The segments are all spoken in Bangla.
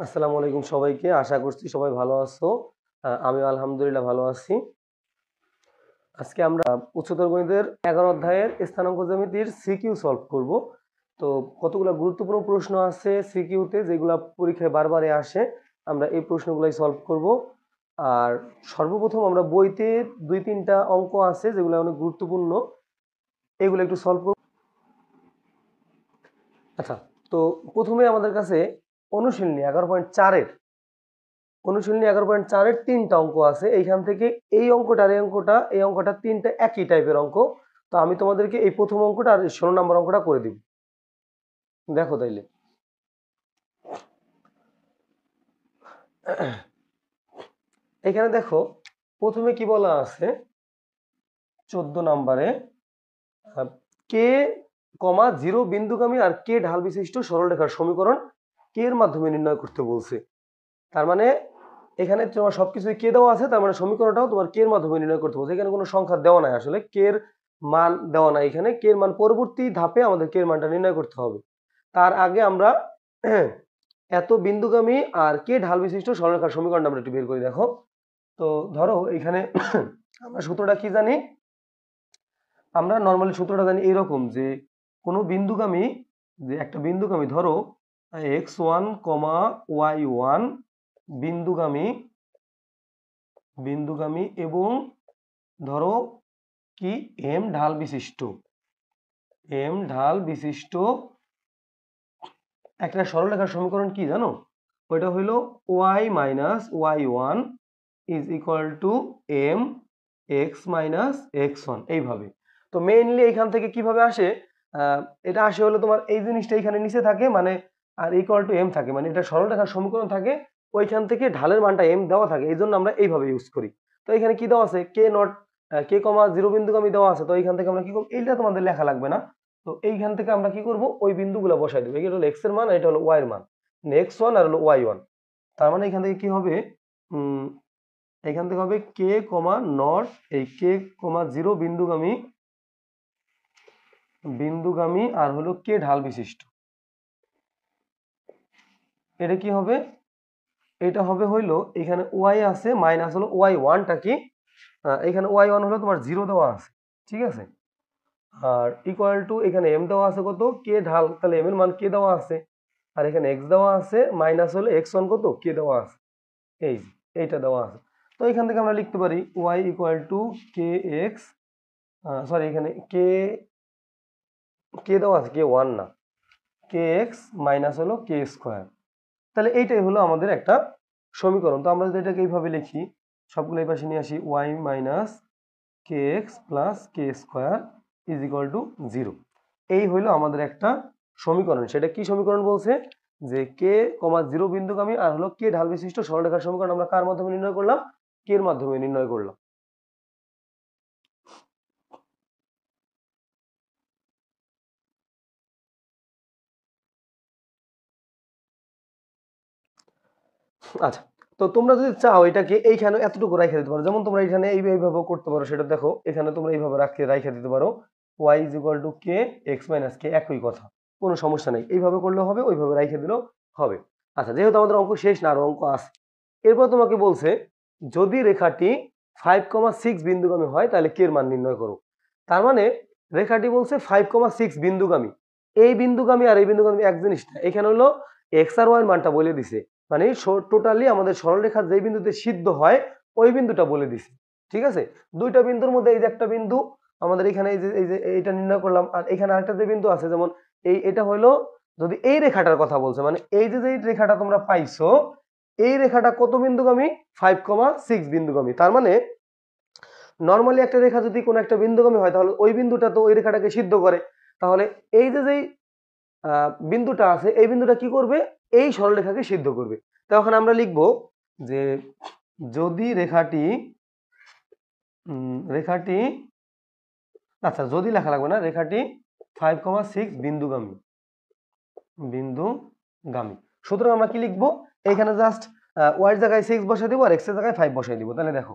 আসসালামু আলাইকুম সবাইকে। আশা করছি সবাই ভালো আছো। আমিও আলহামদুলিল্লাহ ভালো আছি। আজকে আমরা উচ্চতর গণিতের 11 অধ্যায়ের স্থানাঙ্ক জ্যামিতির সিকিউ সলভ করব। তো কতগুলো গুরুত্বপূর্ণ প্রশ্ন আছে সিকিউতে, যেগুলো পরীক্ষায় বারবারই আসে। আমরা এই প্রশ্নগুলাই সলভ করব। আর সর্বপ্রথম আমরা বইতে 2-3টা অঙ্ক আছে যেগুলো অনেক গুরুত্বপূর্ণ, এগুলো একটু সলভ করব। আচ্ছা, তো প্রথমে আমাদের কাছে অনুশীলনী 11.4-এর 3টা অঙ্ক আছে। এইখান থেকে এই অঙ্কটা আর এই অঙ্কটা 3টা একই টাইপের অঙ্ক। তো আমি তোমাদেরকে এই প্রথম অঙ্কটা আর 16 নম্বর অঙ্কটা করে দিব। দেখো তাইলে এখানে দেখো, প্রথমে কি বলা আছে 14 নম্বরে কে কমা 0 বিন্দুগামী আর কে ঢাল বিশিষ্ট সরলরেখার সমীকরণ কে এর মাধ্যমে নির্ণয় করতে বলছে। তার মানে এখানে তোমার সবকিছুই কে দেওয়া আছে, তার মানে সমীকরণটাও তোমার কে এর মাধ্যমে নির্ণয় করতে বলছে। এখানে কোনো সংখ্যা দেওয়া নাই, আসলে কে এর মান দেওয়া নাই। এখানে কে এর মান পরবর্তী ধাপে আমাদের কে এর মানটা নির্ণয় করতে হবে। তার আগে আমরা এত বিন্দুগামী আর কে ঢাল বিশিষ্ট সরলরেখার সমীকরণটা আমরা একটু বের করে দেখো। তো ধরো এখানে আমরা সূত্রটা কি জানি, আমরা নর্মালি সূত্রটা জানি এরকম যে কোনো বিন্দুগামী, যে একটা বিন্দুগামী ধরো x1, y1 বিন্দুগামী এবং ধরো কি এম ঢাল বিশিষ্ট একটা সরলরেখার সমীকরণ কি জানো? ওইটা হইলো y minus y1 is equal to m x minus x1, এইভাবে। তো মেইনলি এখান থেকে কিভাবে আসে, এটা আসে হলো তোমার এই জিনিসটা এখানে নিচে থাকে, মানে আর ইকুয়াল টু এম থাকে, মানে এটা সরলরেখার সমীকরণ থাকে, ওইখান থেকে ঢালের মানটা এম দেওয়া থাকে, এই জন্য আমরা এইভাবে ইউজ করি। তো এখানে কি দেওয়া আছে, কে নট কে কমা 0 বিন্দুগামী দেওয়া আছে। তো এইখান থেকে আমরা কি করবো, এইটা তোমাদের লেখা লাগবে না। তো এইখান থেকে আমরা কি করব, ওই বিন্দুগুলো বসাই দেবো। এটা হলো এক্স এর মান, এটা হলো ওয়াই এর মান, x1 আর হলো y1। তার মানে এখান থেকে কি হবে, এখান থেকে হবে কে কমা নট এই কে কমা 0 বিন্দুগামী আর হলো কে ঢাল বিশিষ্ট। এটা কি হবে, এটা হবে হইলো এখানে ওয়াই আছে মাইনাস হলো ওয়াই ওয়ানটা কি, এখানে ওয়াই ওয়ান হলো তোমার 0 দেওয়া আছে, ঠিক আছে। আর ইকুয়াল টু এখানে এম দেওয়া আছে কত, কে ঢাল, তাহলে এম এর মান কে দেওয়া আছে, আর এখানে এক্স দেওয়া আছে মাইনাস হলো x1 কত কে দেওয়া আছে, এইটা দেওয়া আছে। তো এখান থেকে আমরা লিখতে পারি y equal to k x, sorry এখানে কে কে দেওয়া আছে কে ওয়ান না, কে এক্স মাইনাস হলো কে স্কোয়ার। তাহলে এইটাই হলো আমাদের একটা সমীকরণ। তো আমরা যদি এটাকে এইভাবে লিখি, সবগুলো এই পাশে নিয়ে আসি, y minus K x plus K square is equal to 0। এই হইলো আমাদের একটা সমীকরণ। সেটা কি সমীকরণ বলছে, যে কে কমা 0 বিন্দুগামী আর হলো কে ঢাল বিশিষ্ট সরলরেখার সমীকরণ আমরা কার মাধ্যমে নির্ণয় করলাম, কে এর মাধ্যমে নির্ণয় করলাম। আচ্ছা, তো তোমরা যদি চাও এটাকে এইখানে এতটুকু রাখা দিতে পারো, যেমন তোমরা এখানে এইভাবে করতে পারো। সেটা দেখো এখানে তোমরা এইভাবে রাখা দিতে পারো, y is equal to k x minus k, একই কথা, কোনো সমস্যা নেই। এইভাবে করলেও হবে, ওইভাবে রাখা দিলেও হবে। আচ্ছা, যেহেতু আমাদের অঙ্ক শেষ না, আরো অঙ্ক আছে। এরপর তোমাকে বলছে যদি রেখাটি 5,6 বিন্দুগামী হয় তাহলে কে এর মান নির্ণয় করো। তার মানে রেখাটি বলছে 5,6 বিন্দুগামী। এই বিন্দুগামী আর এই বিন্দুগামী এক জিনিস না। এখানে হলো এক্স আর ওয়াই এর মানটা বলে দিছে, মানে টোটালি আমাদের সরলরেখা যে বিন্দুতে সিদ্ধ হয় ওই বিন্দুটা বলে দিছে, ঠিক আছে। দুইটা বিন্দুর মধ্যে এই যে একটা বিন্দু আমাদের এখানে এই যে এইটা নির্ণয় করলাম, আর এখানে আরেকটা যে বিন্দু আছে, যেমন এটা হলো যদি এই রেখাটার কথা বলছে, মানে এই যে রেখাটা তোমরা পাইছো, এই রেখাটা কত বিন্দুগামী, 5,6 বিন্দুগামী। তার মানে নর্মালি একটা রেখা যদি কোনো একটা বিন্দুগামী হয় তাহলে ওই বিন্দুটা তো ওই রেখাটাকে সিদ্ধ করে। তাহলে এই যে বিন্দুটা আছে, এই বিন্দুটা কি করবে, এই সরলরেখাকে সিদ্ধ করবে। তখন আমরা লিখব যে যদি রেখাটি আচ্ছা, যদি লেখা লাগবে না, রেখাটি 5,6 বিন্দুগামী। সুতরাং আমরা কি লিখবো, এখানে জাস্ট ওয়াই এর জায়গায় 6 বসাই দিব আর এক্স এর জায়গায় 5 বসাই দিব। তাহলে দেখো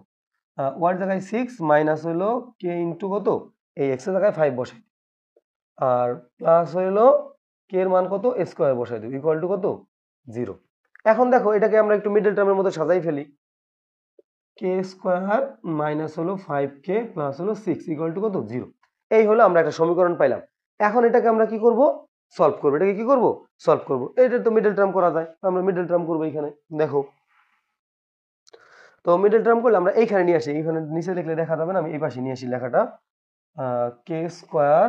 ওয়াই এর জায়গায় 6 মাইনাস হইলো কে ইন্টু কত, এই এক্স এর জায়গায় 5 বসাই, আর প্লাস হইলো কে এর মান কত, স্কোয়ার বসাই দিব, ইকুয়াল টু কত 0। এখন দেখো এটাকে আমরা একটু মিডল টার্মের মধ্যে সাজাই ফেলি। কে স্কোয়ার মাইনাস হলো 5k প্লাস হলো 6 ইকুয়াল টু কত 0। এই হলো আমরা একটা সমীকরণ পাইলাম। এখন এটাকে আমরা কি করব, সলভ করব। এটাকে কি করব, সলভ করব। এটা তো মিডল টার্ম করা যায়, আমরা মিডল টার্ম করব এখানে। দেখো তো মিডল টার্ম করলে আমরা এইখানে নিয়ে আসি, এইখানে নিচে লিখলে দেখা যাবে না, আমি এই পাশে নিয়ে আসি লেখাটা। কে স্কোয়ার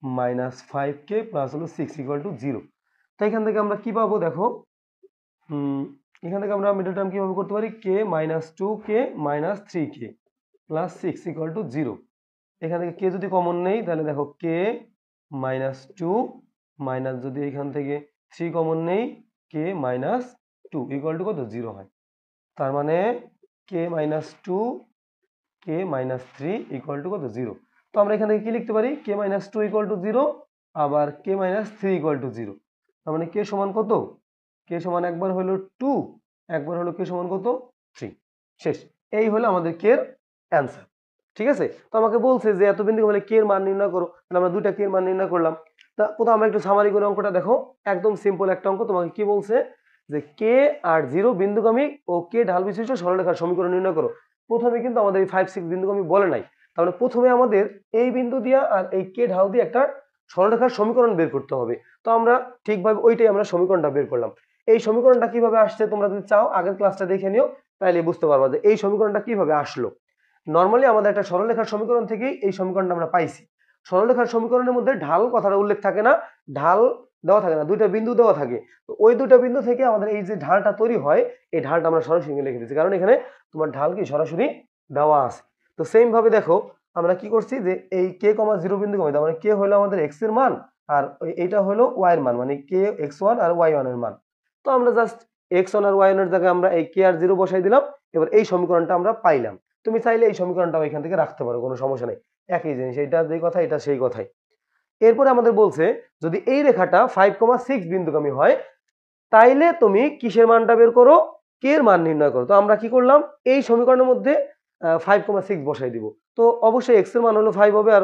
মাইনাস 5k প্লাস হলো 6 ইকুয়াল টু 0। তো এখান থেকে আমরা কি পাবো দেখো, এখান থেকে আমরা মিডল টার্ম কিভাবে করতে পারি, k minus 2k minus 3k plus 6 equal to 0। এখান থেকে কে যদি কমন নেই তাহলে দেখো কে মাইনাস 2 মাইনাস যদি এখান থেকে 3 কমন নেই, কে মাইনাস 2 ইকুয়াল টু কত 0 হয়। তার মানে k minus 2 k minus 3 equal to কত 0। তো আমরা এখান থেকে কি লিখতে পারি, কে মাইনাস 2 ইকুয়াল টু 0 আবার কে মাইনাস 3 ইকুয়াল টু 0। তার মানে কে সমান কত, কে সমান একবার হলো 2, একবার হলো কে সমান কত 3। শেষ। এই হলো আমাদের কে এর অ্যান্সার। ঠিক আছে। তো আমাকে বলছে যে এত বিন্দু বলে কে এর মান নির্ণয় করো, তাহলে আমরা দুইটা কে এর মান নির্ণয় করলাম। তা কোথাও আমরা একটু সামারি করে অঙ্কটা দেখো, একদম সিম্পল একটা অঙ্ক। তোমাকে কি বলছে যে কে আর 0 বিন্দুগামী ও কে ঢাল বিশিষ্ট সরলরেখার সমীকরণ নির্ণয় করো। প্রথমে কিন্তু আমাদের এই 5 6 বিন্দুগামী বলে নাই, তাহলে প্রথমে আমাদের এই বিন্দু দিয়া আর এই কে ঢাল দিয়ে একটা সরলরেখার সমীকরণ বের করতে হবে। তো আমরা ঠিকভাবে ওইটাই আমরা সমীকরণটা বের করলাম। এই সমীকরণটা কিভাবে আসছে তোমরা যদি চাও আগের ক্লাসটা দেখে নিও, তাহলে বুঝতে পারবা যে এই সমীকরণটা কিভাবে আসলো। নর্মালি আমাদের একটা সরলরেখার সমীকরণ থেকেই এই সমীকরণটা আমরা পাইছি। সরলরেখার সমীকরণের মধ্যে ঢাল কথাটা উল্লেখ থাকে না, ঢাল দেওয়া থাকে না, দুইটা বিন্দু দেওয়া থাকে। তো ওই দুইটা বিন্দু থেকে আমাদের এই যে ঢালটা তৈরি হয়, এই ঢালটা আমরা সরাসরি লিখে দিচ্ছি, কারণ এখানে তোমার ঢাল কি সরাসরি দেওয়া আছে। তো সেম ভাবে দেখো আমরা কি করছি যে এই কে কমা 0 বিন্দু কমা, মানে কে হলো আমাদের এক্স এর মান আর এইটা হলো ওয়াই এর মান, মানে কে x1 আর y1 এর মান। তো আমরা জাস্ট x1 আর y1 এর জায়গায় আমরা এই কে আর 0 বসাই দিলাম। এবার এই সমীকরণটা আমরা পাইলাম। তুমি চাইলে এই সমীকরণটা এখান থেকে রাখতে পারো, কোনো সমস্যা নেই, একই জিনিস, এটা যেই কথা এটা সেই কথাই। এরপরে আমাদের বলছে যদি এই রেখাটা 5,6 বিন্দুগামী হয় তাইলে তুমি কিসের মানটা বের করো, কে এর মান নির্ণয় করো। তো আমরা কি করলাম, এই সমীকরণের মধ্যে 5,6 বসাই দিব। তো অবশ্যই x এর মান হলো 5 হবে আর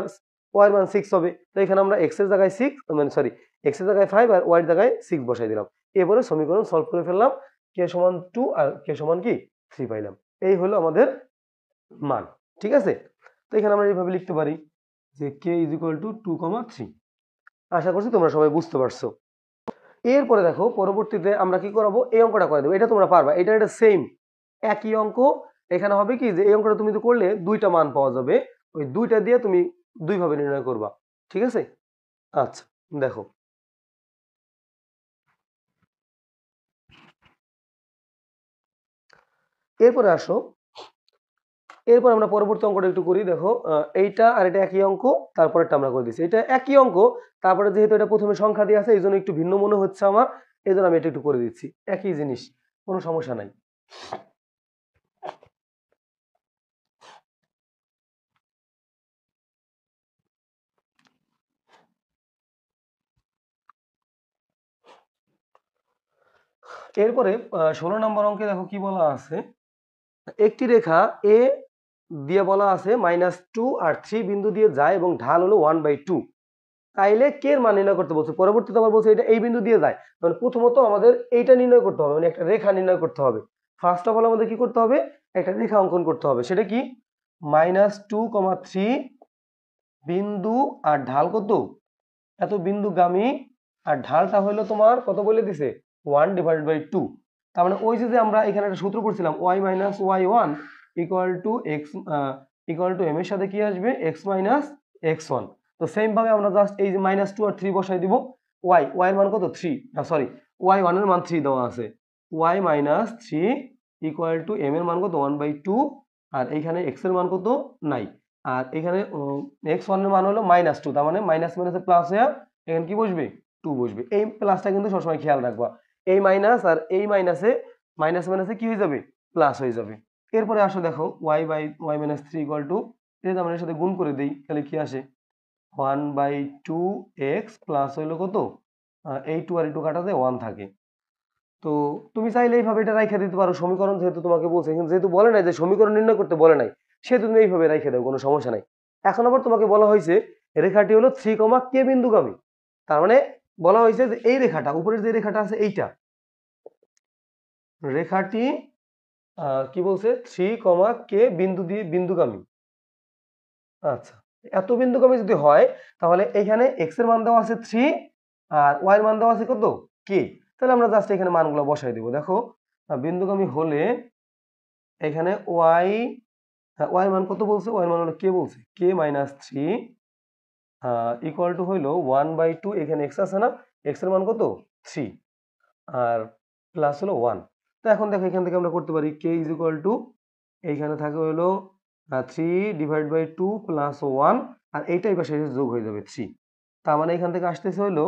y এর মান 6 হবে। তো এখানে আমরা x এর জায়গায় 6 মানে সরি x এর জায়গায় 5 আর y এর জায়গায় 6 বসাই দিলাম। এরপরে সমীকরণ সলভ করে ফেললাম, কে সমান 2 আর কে সমান কি 3 পাইলাম। এই হলো আমাদের মান। ঠিক আছে। তো এখানে আমরা এইভাবে লিখতে পারি যে কে ইজ ইকুয়াল টু 2,3। আশা করছি তোমরা সবাই বুঝতে পারছো। এরপরে দেখো পরবর্তীতে আমরা কি করাবো, এই অঙ্কটা করে দেবো, এটা তোমরা পারবা, এটা সেম একই অঙ্ক। এখানে হবে কি যে এই অঙ্কটা তুমি তো করলে দুইটা মান পাওয়া যাবে, ওই দুইটা দিয়ে তুমি দুই ভাবে নির্ণয় করবা। ঠিক আছে। আচ্ছা দেখো এরপরে আসো, এরপর আমরা পরবর্তী অঙ্কটা একটু করি। দেখো এইটা আর এটা একই অঙ্ক, তারপরেরটা আমরা করে দিচ্ছি, এটা একই অঙ্ক, তারপরে যেহেতু এটা প্রথমে সংখ্যা দিয়ে আছে এই জন্য একটু ভিন্ন মনে হচ্ছে আমার, এই জন্য আমি এটা একটু করে দিচ্ছি, একই জিনিস, কোনো সমস্যা নাই। এরপরে 16 নম্বর অঙ্কে দেখো কি বলা আছে, একটি রেখা এ দিয়ে বলা আছে -2 আর 3 বিন্দু দিয়ে যায় এবং ঢাল হলো 1/2। তাইলে কে এর মান নির্ণয় করতে বলছে, পরবর্তীতে আবার বলছে এটা এই বিন্দু দিয়ে যায়। মানে প্রথমত আমাদের এইটা নির্ণয় করতে হবে, মানে একটা রেখা নির্ণয় করতে হবে। ফার্স্ট অফ অল আমাদের কি করতে হবে, একটা রেখা অঙ্কন করতে হবে। সেটা কি, -2,3 বিন্দু আর ঢাল কত, এত বিন্দুগামী, আর ঢালটা হলো তোমার কত বলে দিছে 1/2। তার মানে ওই যে আমরা এখানে একটা সূত্র পড়ছিলাম y - y1 equal to m এর সাথে কি আসবে x - x1। তো সেম ভাবে আমরা জাস্ট এই যে -2 আর 3 বসাই দিব। y এর মান কত 3, না সরি y1 এর মান 3 দেওয়া আছে, y - 3 ইকুয়াল টু m এর মান কত 1/2 আর এইখানে x এর মান কত নাই। আর এখানে x1 এর মান হলো -2, তার মানে মাইনাস মাইনাসে প্লাস হয়ে এখানে কি বসবে 2 বসবে। এই প্লাসটা কিন্তু সবসময় খেয়াল রাখবা, এই মাইনাস আর এই মাইনাস মাইনাসে কি হয়ে যাবে প্লাস হয়ে যাবে। এরপরে আসো দেখো y - 3 ইকুয়াল টু, এটা আমরা এর সাথে গুণ করে দেই তাহলে কি আসে 1/2x প্লাস হইলো কত, এই 2 আর 2 কাটাতে 1 থাকে। তো তুমি চাইলে এইভাবে এটা রাইখা দিতে পারো সমীকরণ, যেহেতু তোমাকে বলছে, কিন্তু যেহেতু বলে নাই যে সমীকরণ নির্ণয় করতে বলে নাই, সেহেতু তুমি এইভাবে রাইখে দাও, কোনো সমস্যা নাই। এখন আবার তোমাকে বলা হয়েছে রেখাটি হলো 3, কে বিন্দুগামী। তার মানে বলা হয়েছে যে এই রেখাটা উপরের যে রেখাটা আছে এইটা, রেখাটি কি বলছে 3, কে বিন্দু দিয়ে বিন্দুগামী। আচ্ছা, এত বিন্দুগামী যদি হয় তাহলে এখানে x এর মান দেওয়া আছে 3 আর y এর মান দেওয়া আছে কত k। তাহলে আমরা জাস্ট এখানে মানগুলো বসাই দেব। দেখো বিন্দুগামী হলে এখানে y, y এর মান কত বলছে, y এর মান হলো k বলছে, k - 3 ইকুয়াল টু হইলো 1/2, এখানে x আছে না, x এর মান কত 3 আর প্লাস হলো 1। তো এখন দেখো এখান থেকে আমরা করতে পারি k ইজ ইকুয়াল টু এইখানে থাকে হলো 3/2 প্লাস 1 আর এইটাই পাশে এসে যোগ হয়ে যাবে 3। তার মানে এখান থেকে আসতেছে হলো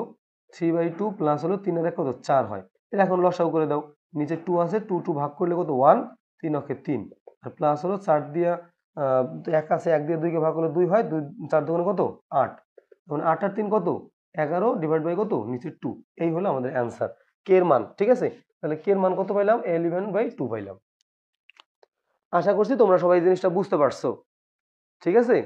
3/2 প্লাস হলো 3 এর কত 4 হয়। এটা এখন লসাগু করে দাও, নিচে 2 আছে, 2 ভাগ করলে কত 1, 3 অক্ষে 3 আর প্লাস হলো 4 দিয়ে 1 আছে, 1 দিয়ে 2 কে ভাগ করলে 2 হয়, 2 4 দুগুণে কত 8, মানে 8 আর 3 কত 11 ডিভাইড বাই কত নিচে 2। এই হলো আমাদের অ্যান্সার কে এর মান। ঠিক আছে, তাহলে কে এর মান কত পাইলাম 11/2 পাইলাম। আশা করছি তোমরা সবাই এই জিনিসটা বুঝতে পারছো। ঠিক আছে,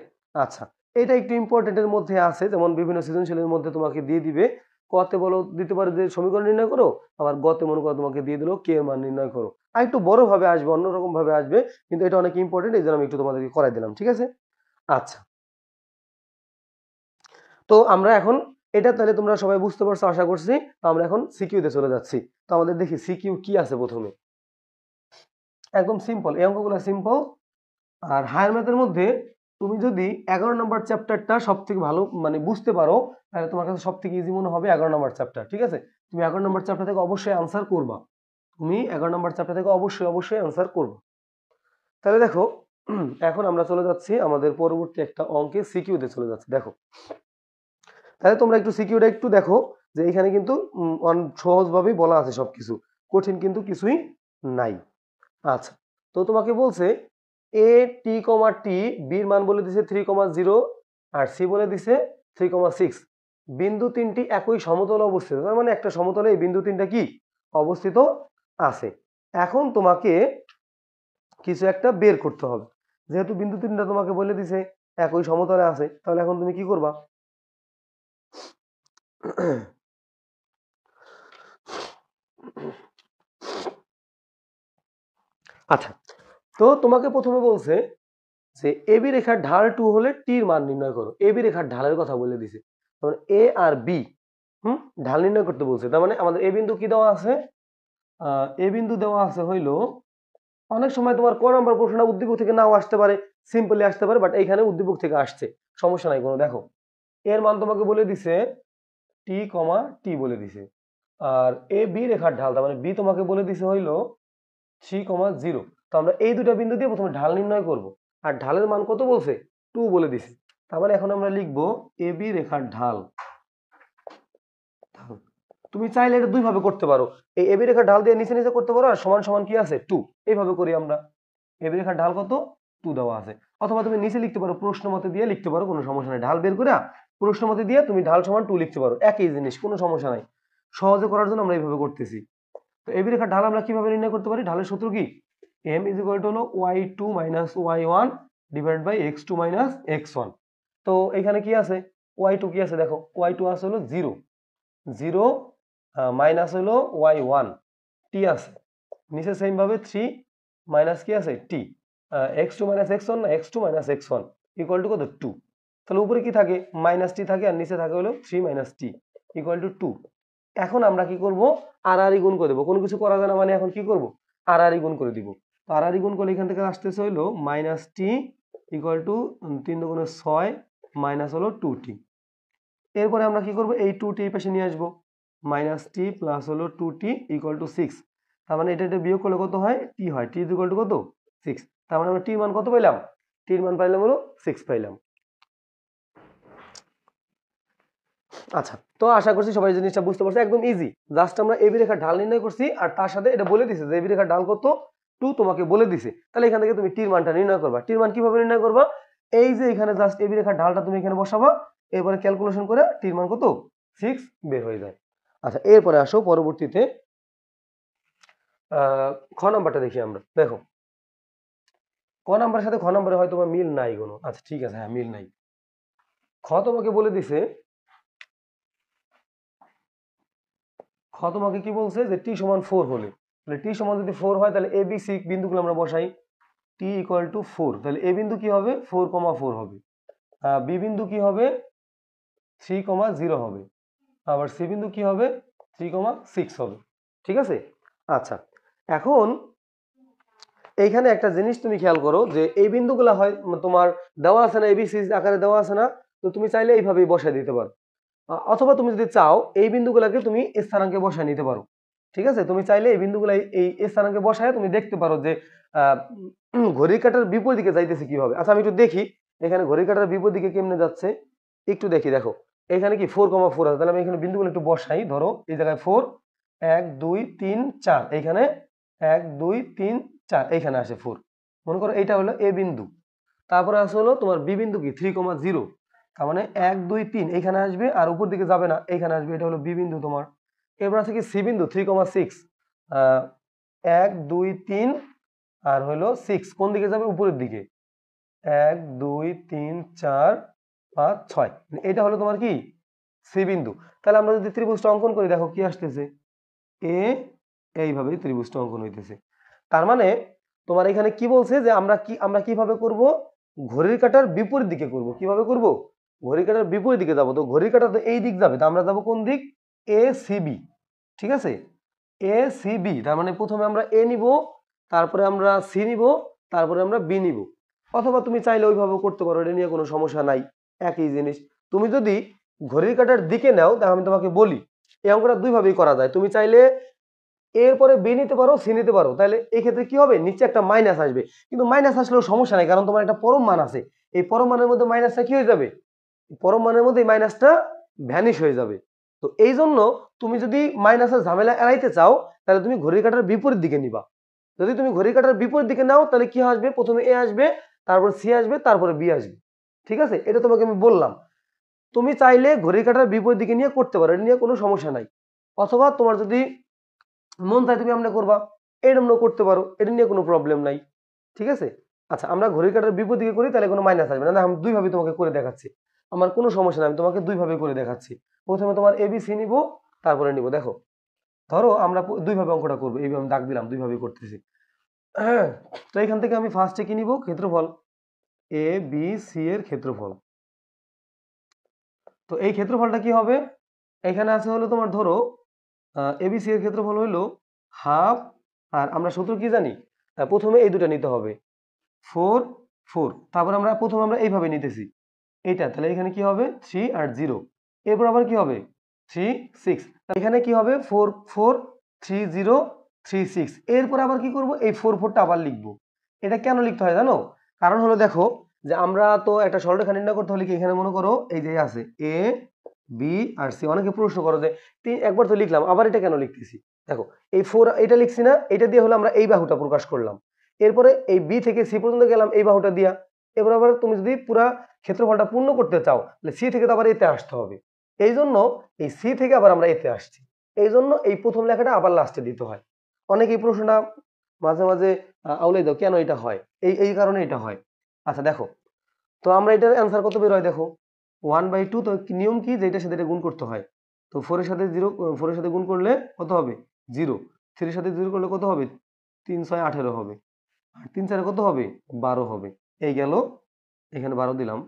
আচ্ছা এটা একটু ইম্পর্টেন্টের মধ্যে আছে, যেমন বিভিন্ন সৃজনশীলের মধ্যে তোমাকে দিয়ে দিবে, কতে বলো দিতে পারে যে সমীকরণ নির্ণয় করো, আবার গতে মনে করো তোমাকে দিয়ে দিলো কে এর মান নির্ণয় করো। আর একটু বড় ভাবে আসবে, অন্যরকম ভাবে আসবে, কিন্তু এটা অনেক ইম্পর্টেন্ট, এই জন্য আমি একটু তোমাদেরকে করাই দিলাম। ঠিক আছে, আচ্ছা তো আমরা এখন এটা তাহলে তোমরা সবাই বুঝতে পারছো আশা করছি। তো আমরা এখন সিকিউতে চলে যাচ্ছি। তো আমাদের দেখি সিকিউ কি আছে। প্রথমে একদম সিম্পল, এই অঙ্কগুলো সিম্পল। আর হায়ার ম্যাথের মধ্যে তুমি যদি 11 নম্বর চ্যাপ্টারটা সব থেকে ভালো মানে বুঝতে পারো, তাহলে তোমার কাছে সব থেকে ইজি মনে হবে 11 নম্বর চ্যাপ্টার। ঠিক আছে, তুমি 11 নম্বর চ্যাপ্টার থেকে অবশ্যই আনসার করবা, তুমি 11 নম্বর চ্যাপ্টার থেকে অবশ্যই আনসার করবা। তাহলে দেখো এখন আমরা চলে যাচ্ছি আমাদের পরবর্তী একটা অঙ্কে, সিকিউতে চলে যাচ্ছি। দেখো তাহলে তোমরা একটু সিকিউটা একটু দেখো, যে এখানে কিন্তু সহজভাবেই বলা আছে সবকিছু, কঠিন কিন্তু কিছুই নাই। আচ্ছা, তো তোমাকে বলছে এ টি কমা টি, বির মান বলে দিছে 3,0 আর সি বলে দিছে 3,6। বিন্দু তিনটি একই সমতলে অবস্থিত, তার মানে একটা সমতলে এই বিন্দু তিনটা কি অবস্থিত আছে। এখন তোমাকে কিছু একটা বের করতে হবে, যেহেতু বিন্দু তিনটা তোমাকে বলে দিছে একই সমতলে আছে, তাহলে এখন তুমি কি করবা আচ্ছা, তো তোমাকে প্রথমে বলছে যে এবি রেখার ঢাল 2 হলে টির মান নির্ণয় করো। এবি রেখার ঢালের কথা বলে দিছে, তার মানে এ আর বি ঢাল নির্ণয় করতে বলছে। তার মানে আমাদের এ বিন্দু কি দেওয়া আছে, এ বিন্দু দেওয়া আছে হইলো, অনেক সময় তোমার ক নম্বর প্রশ্নটা উদ্দীপক থেকে নাও আসতে পারে, সিম্পলি আসতে পারে, বাট এইখানে উদ্দীপক থেকে আসছে, সমস্যা নাই কোনো। দেখো এর মান তোমাকে বলে দিছে টি কমা টি বলে দিছে, আর এ বি রেখার ঢাল, তার মানে বি তোমাকে বলে দিছে হইলো 3,0। তো আমরা এই দুটা বিন্দু দিয়ে প্রথমে ঢাল নির্ণয় করব, আর ঢালের মান কত বলছে 2 বলে দিছে। তার মানে এখন আমরা লিখবো এ বি রেখার ঢাল। তুমি চাইলে এটা দুই ভাবে করতে পারো, এই এবি রেখার ঢাল দিয়ে নিচে নিচে করতে পারো, আর সমান সমান কি আছে 2, এইভাবে করি আমরা। এবি রেখার ঢাল কত 2 দেওয়া আছে, অথবা তুমি নিচে লিখতে পারো, প্রশ্ন মতে দিয়ে লিখতে পারো, কোনো সমস্যা নাই। ঢাল বের করে প্রশ্ন মতে দিয়ে তুমি ঢাল সমান 2 লিখতে পারো, একই জিনিস, কোনো সমস্যা নাই। সহজে করার জন্য আমরা এইভাবে করতেছি। তো এবি রেখার ঢাল আমরা কিভাবে নির্ণয় করতে পারি, ঢালের সূত্র কি m ইজ ইকুয়াল টু হলো y2 minus y1 divide by x2 minus x1। তো এখানে কি আছে y2 কি আছে, দেখো y2 আছে হলো 0, 0 মাইনাস হলো y1 টি আছে, নিচে সেম ভাবে 3 মাইনাস কি আছে টি, x2 মাইনাস x1 না x2 minus x1 equal to কত 2। তাহলে উপরে কি থাকে মাইনাস টি থাকে, আর নিচে থাকে হলো 3 মাইনাস টি ইকুয়াল টু 2। এখন আমরা কি করব আর আর গুণ করে দেবো, কোনো কিছু করা যায় না, মানে এখন কি করব আর আর গুণ করে দিব। তো আর আর গুণ করলে এখান থেকে আসতেছে হইলো মাইনাস টি ইকুয়াল টু 3 দুগুণে 6 মাইনাস হলো 2t। এরপরে আমরা কি করব এই 2t এই পাশে নিয়ে আসবো, মাইনাস টি প্লাস হলো 2t ইকুয়াল টু 6। তার মানে এটা বিয়োগ করলে কত হয় টি হয়, টি ইকুয়াল টু কত 6। তার মানে আমরা টির মান কত পাইলাম, টির মান পাইলাম হলো 6 পাইলাম। আচ্ছা, তো আশা করছি সবাই জিনিসটা বুঝতে পারছে, একদম ইজি। জাস্ট আমরা এবি রেখার ঢাল নির্ণয় করছি, আর তার সাথে এটা বলে দিছে যে এবি রেখার ঢাল কত 2 তোমাকে বলে দিছে। তাহলে এখান থেকে তুমি টির মানটা নির্ণয় করবা। টির মান কিভাবে নির্ণয় করবা, এই যে এখানে জাস্ট এবি রেখার ঢালটা তুমি এখানে বসাবা, এরপরে ক্যালকুলেশন করে টির মান কত 6 বের হয়ে যায়। আচ্ছা, এরপরে আসো পরবর্তীতে খ নাম্বারটা দেখি আমরা। দেখো ক নাম্বারের সাথে খ নাম্বারে হয়তো বা মিল নাই কোনো। আচ্ছা ঠিক আছে, হ্যাঁ মিল নাই। তোমাকে বলে দিছে, তোমাকে কি বলছে যে টি সমান 4 হলে তাহলে টি সমান যদি 4 হয় তাহলে এ বি সি বিন্দুগুলো আমরা বসাই। টি ইকুয়াল টু 4, তাহলে এ বিন্দু কি হবে 4,4 হবে, বি বিন্দু কি হবে 3,0 হবে, আবার সি বিন্দু কি হবে 3,6 হবে। ঠিক আছে। আচ্ছা, এখন এইখানে একটা জিনিস তুমি খেয়াল করো যে এই বিন্দুগুলো হয় তোমার দেওয়া আছে না, এবিসি আকারে দেওয়া আছে না, তো তুমি চাইলে এইভাবেই বসায় দিতে পারো, অথবা তুমি যদি চাও এই বিন্দুগুলোকে তুমি স্থানাঙ্কে বসায় নিতে পারো। ঠিক আছে, তুমি চাইলে এই বিন্দুগুলো এই স্থানাঙ্কে বসায় তুমি দেখতে পারো যে ঘড়ির কাঁটার বিপরীত দিকে যাইতেছে কিভাবে। আচ্ছা আমি একটু দেখি এখানে ঘড়ির কাঁটার বিপরীত দিকে কেমনে যাচ্ছে, একটু দেখি। দেখো এখানে কি 4,4 আছে, তাহলে আমি এখানে বিন্দুগুলো একটু বসাই। ধরো এই জায়গায় 4, 1 2 3 4, এইখানে 1 2 3 4, এইখানে আসে 4। মনে করো এইটা হলো এ বিন্দু, তারপরে আসে হলো তোমার বি বিন্দু কি 3,0, তার মানে 1 2 3 এইখানে আসবে আর উপর দিকে যাবে না, এইখানে আসবে, এটা হলো বি বিন্দু তোমার। এরপর আছে কি সি বিন্দু 3,6, 1 2 3 আর হলো 6, কোন দিকে যাবে উপরের দিকে, 1 2 3 4 5 6, এটা হলো তোমার কি সি বিন্দু। তাহলে আমরা যদি ত্রিভুজটা অঙ্কন করি দেখো কি আসতেছে, এ এইভাবে ত্রিভুজটা অঙ্কন হইতেছে। তার মানে তোমার এখানে কি বলছে যে আমরা কিভাবে করব, ঘড়ির কাঁটার বিপরীত দিকে করব। কিভাবে করব, ঘড়ির কাঁটার বিপরীত দিকে যাব, তো ঘড়ির কাঁটা তো এই দিক যাবে, তো আমরা যাব কোন দিক, এ সি বি। ঠিক আছে, এ সি বি, তার মানে প্রথমে আমরা এ নিব, তারপরে আমরা সি নিব, তারপরে আমরা বি নিব, অথবা তুমি চাইলে ওইভাবে করতে পারো, এটা নিয়ে কোনো সমস্যা নাই, একই জিনিস। তুমি যদি ঘড়ির কাঁটার দিকে নাও তাহলে আমি তোমাকে বলি এই অঙ্কটা দুইভাবেই করা যায়। তুমি চাইলে এরপরে বি নিতে পারো, সি নিতে পারো, তাহলে এই ক্ষেত্রে কি হবে, নিচে একটা মাইনাস আসবে, কিন্তু মাইনাস আসলেও সমস্যা নাই, কারণ তোমার একটা পরম মান আছে, এই পরম মানের মধ্যে মাইনাসটা কি হয়ে যাবে, পরম মানের মধ্যে এই মাইনাসটা ভ্যানিশ হয়ে যাবে। তো এই জন্য তুমি যদি মাইনাসের ঝামেলা এড়াইতে চাও তাহলে তুমি ঘড়ির কাঁটার বিপরীত দিকে নিবা। যদি তুমি ঘড়ির কাঁটার বিপরীত দিকে নাও তাহলে কি আসবে, প্রথমে এ আসবে, তারপর সি আসবে, তারপরে বি আসবে। ঠিক আছে, এটা তোমাকে আমি বললাম। তুমি চাইলে ঘড়ির কাঁটার বিপরীত দিকে নিয়ে করতে পারো, এটা নিয়ে কোনো সমস্যা নাই, অথবা তোমার যদি মন চাই তুমি এমনি করবা, এরমন করতে পারো, এটা নিয়ে কোনো প্রবলেম নাই। ঠিক আছে। আচ্ছা আমরা ঘড়ির কাঁটার বিপরীত দিকে করি তাহলে কোনো মাইনাস আসবে না, আমি দুইভাবে তোমাকে করে দেখাচ্ছি, আমার কোনো সমস্যা নাই, আমি তোমাকে দুইভাবে করে দেখাচ্ছি। প্রথমে তোমার এবিসি নিব, তারপরে নিব। দেখো ধরো আমরা দুইভাবে অঙ্কটা করবো, এইভাবে আমি দাগ দিলাম, দুইভাবে করতেছি। হ্যাঁ, তো এখান থেকে আমি ফার্স্টে কি নিব, ক্ষেত্রফল, এ বি সি এর ক্ষেত্রফল। তো এই ক্ষেত্রফলটা কি হবে, এখানে আছে হলো তোমার ধরো এবিসি এর ক্ষেত্রফল হলো হাফ, আর আমরা সূত্র কি জানি, প্রথমে এই দুটো নিতে হবে 4 4, তারপর প্রথমে আমরা এইভাবে নিতেছি এইটা, তাহলে এখানে কি হবে 3 আর 0, এরপর আবার কি হবে 3 6, এখানে কি হবে 4 4 3 0 3 6, এরপর আবার কি করব, এই 4 4টা আবার লিখবো। এটা কেন লিখতে হয় জানো, কারণ হলো দেখো যে আমরা তো একটা সরলরেখা নির্ণয় করতে হলে কি, এখানে মনে করো এই যে আছে এ বি আর সি, অনেকে প্রশ্ন করো যে একবার তো লিখলাম আবার এটা কেন লিখতেছি। দেখো এই 4 এটা লিখছি না, এটা দিয়ে হলো আমরা এই বাহুটা প্রকাশ করলাম, এরপরে এই বি থেকে সি পর্যন্ত গেলাম এই বাহুটা দিয়া, এবার আবার তুমি যদি পুরা ক্ষেত্রফলটা পূর্ণ করতে চাও তাহলে সি থেকে তো আবার এতে আসতে হবে, এই জন্য এই সি থেকে আবার আমরা এতে আসছি, এই জন্য এই প্রথম লেখাটা আবার লাস্টে দিতে হয়। অনেকে এই প্রশ্নটা মাঝে মাঝে আউলাই দাও কেন এটা হয়, এই কারণে এটা হয়। আচ্ছা দেখো, তো আমরা এটার অ্যান্সার কত বের হয় দেখো 1/2, তো নিয়ম কি যে এটার সাথে এটা গুণ করতে হয়, তো 4 এর সাথে 0, 4 এর সাথে গুণ করলে কত হবে 0, 3 এর সাথে 0 করলে কত হবে 3 6 18 হবে, আর 3 4 কত হবে 12 হবে। এই গেল, এখানে 12 দিলাম,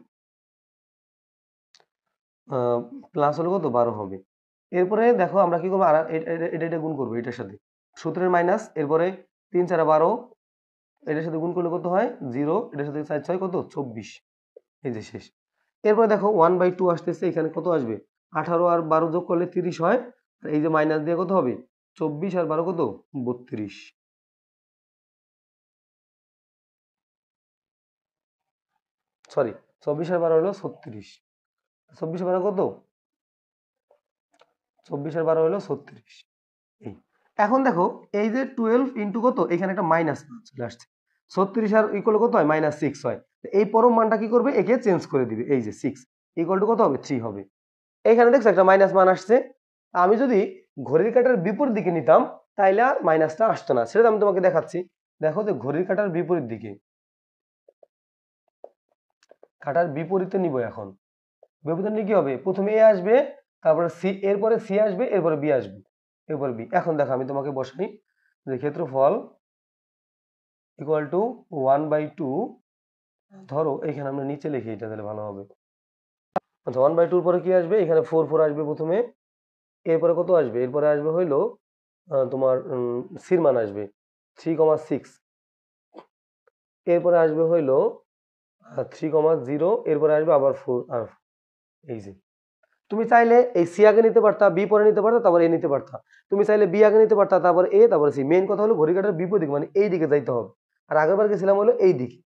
প্লাস হলো কত 12 হবে। এরপরে দেখো আমরা কি করবো, আর এটা গুণ করবো এটার সাথে, সূত্রের মাইনাস, এরপরে 3 4 12, এটার সাথে গুণ করলে কত হয় 0, এটার সাথে 4 6 কত 24, এই যে শেষ। এরপরে দেখো 1/2 আসতেছে, এখানে কত আসবে 18 আর 12 যোগ করলে 30 হয়, আর এই যে মাইনাস দিয়ে কত হবে 24 আর 12 কত 32, সরি 24 আর 12 হলো 36, 24 আর 12 কত 24 আর 12 হলো 36। এই এখন দেখো এই যে 12 ইন্টু কত, এখানে একটা মাইনাস চলে আসছে, 36 আর ইকুয়াল কত হয় -6 হয়, এই পরম মানটা কি করবে একে চেঞ্জ করে দিবে, এই যে 6 ইকুয়াল টু কত হবে 3 হবে। এখানে দেখছো একটা মাইনাস মান আসছে, আমি যদি ঘড়ির কাঁটার বিপরীত দিকে নিতাম তাইলে আর মাইনাসটা আসতো না, সেটা আমি তোমাকে দেখাচ্ছি। দেখো যে ঘড়ির কাঁটার বিপরীত দিকে, কাঁটার বিপরীতে নিব, এখন বিপরীতে নিয়ে কি হবে, প্রথমে এ আসবে, তারপরে সি, এরপরে সি আসবে, এরপরে বি আসবে, এরপরে বি। এখন দেখো আমি তোমাকে বসাই, যে ক্ষেত্রফল ইকুয়াল টু 1/2, ধরো এখানে আমরা নিচে লিখি, এটা তাহলে ভালো হবে। আচ্ছা 1/2 পরে কি আসবে, এখানে 4 আসবে প্রথমে, এরপরে কত আসবে, এরপরে আসবে হইলো তোমার সির মান আসবে 3,6, এরপরে আসবে হইলো 3,0, এরপরে আসবে আবার 4 আর এই যে তুমি চাইলে এই সি আগে নিতে পারতা, বি পরে নিতে পারতা, তারপর এ নিতে পারতা। তুমি চাইলে বি আগে নিতে পারতা, তারপর এ, তারপর সি। মেইন কথা হলো ঘড়ি কাঁটার বিপরীত, মানে এই দিকে যাইতে হবে। আর আগেরবার গেছিলাম হলো এই দিকে।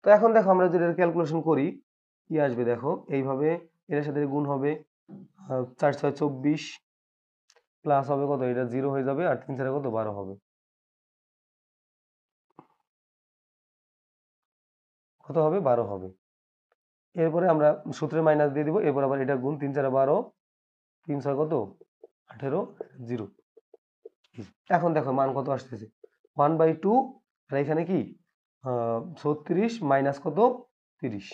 তো এখন দেখো আমরা যদি ক্যালকুলেশন করি কি আসবে, দেখো এইভাবে এর সাথে গুণ হবে 4 6 24, প্লাস হবে কত, এটা 0 হয়ে যাবে, আর 3 4 কত 12 হবে, কত হবে 12 হবে। এরপরে আমরা সূত্রে মাইনাস দিয়ে দিব, এরপর আবার এটা গুণ 3 4 12, 3 6 কত 18, 0। এখন দেখো মান কত আসতেছে 1/2, আর এখানে কি 36 মাইনাস কত 30,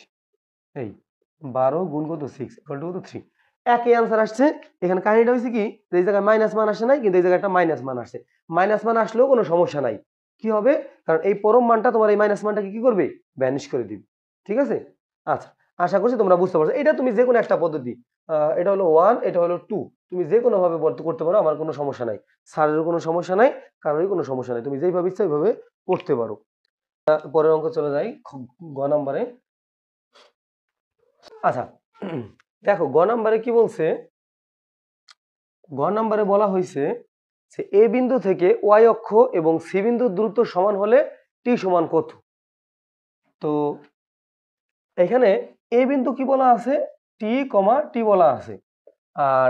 এই 12 গুণ কত 6 ইকুয়াল টু কত 3। একই আনসার আসছে। এখানে কাহিনীটা হয়েছে কি, এই জায়গায় মাইনাস মান আসে নাই, কিন্তু এই জায়গায় একটা মাইনাস মান আসছে। মাইনাস মান আসলেও কোনো সমস্যা নাই, কি হবে, কারণ এই পরম মানটা তোমার এই মাইনাস মানটাকে কি করবে, ভ্যানিশ করে দিবে। ঠিক আছে, আচ্ছা আশা করছি তোমরা বুঝতে পারছো। এটা তুমি যে কোনো একটা পদ্ধতি, এটা হলো 1, এটা হলো 2, তুমি যে কোনো ভাবে করতে পারো, আমার কোনো সমস্যা নাই, স্যারের কোনো সমস্যা নাই, কারোরই কোনো সমস্যা নাই, তুমি যেইভাবে ইচ্ছা ওইভাবে করতে পারো। পরের অঙ্ক চলে যাই, গ নম্বরে। আচ্ছা দেখো গ নম্বরে কি বলছে, গ নম্বরে বলা হয়েছে যে এ বিন্দু থেকে ওয়াই অক্ষ এবং সি বিন্দুর দূরত্ব সমান হলে টি সমান কত। তো এখানে এ বিন্দু কি বলা আছে, টি কমা টি বলা আছে, আর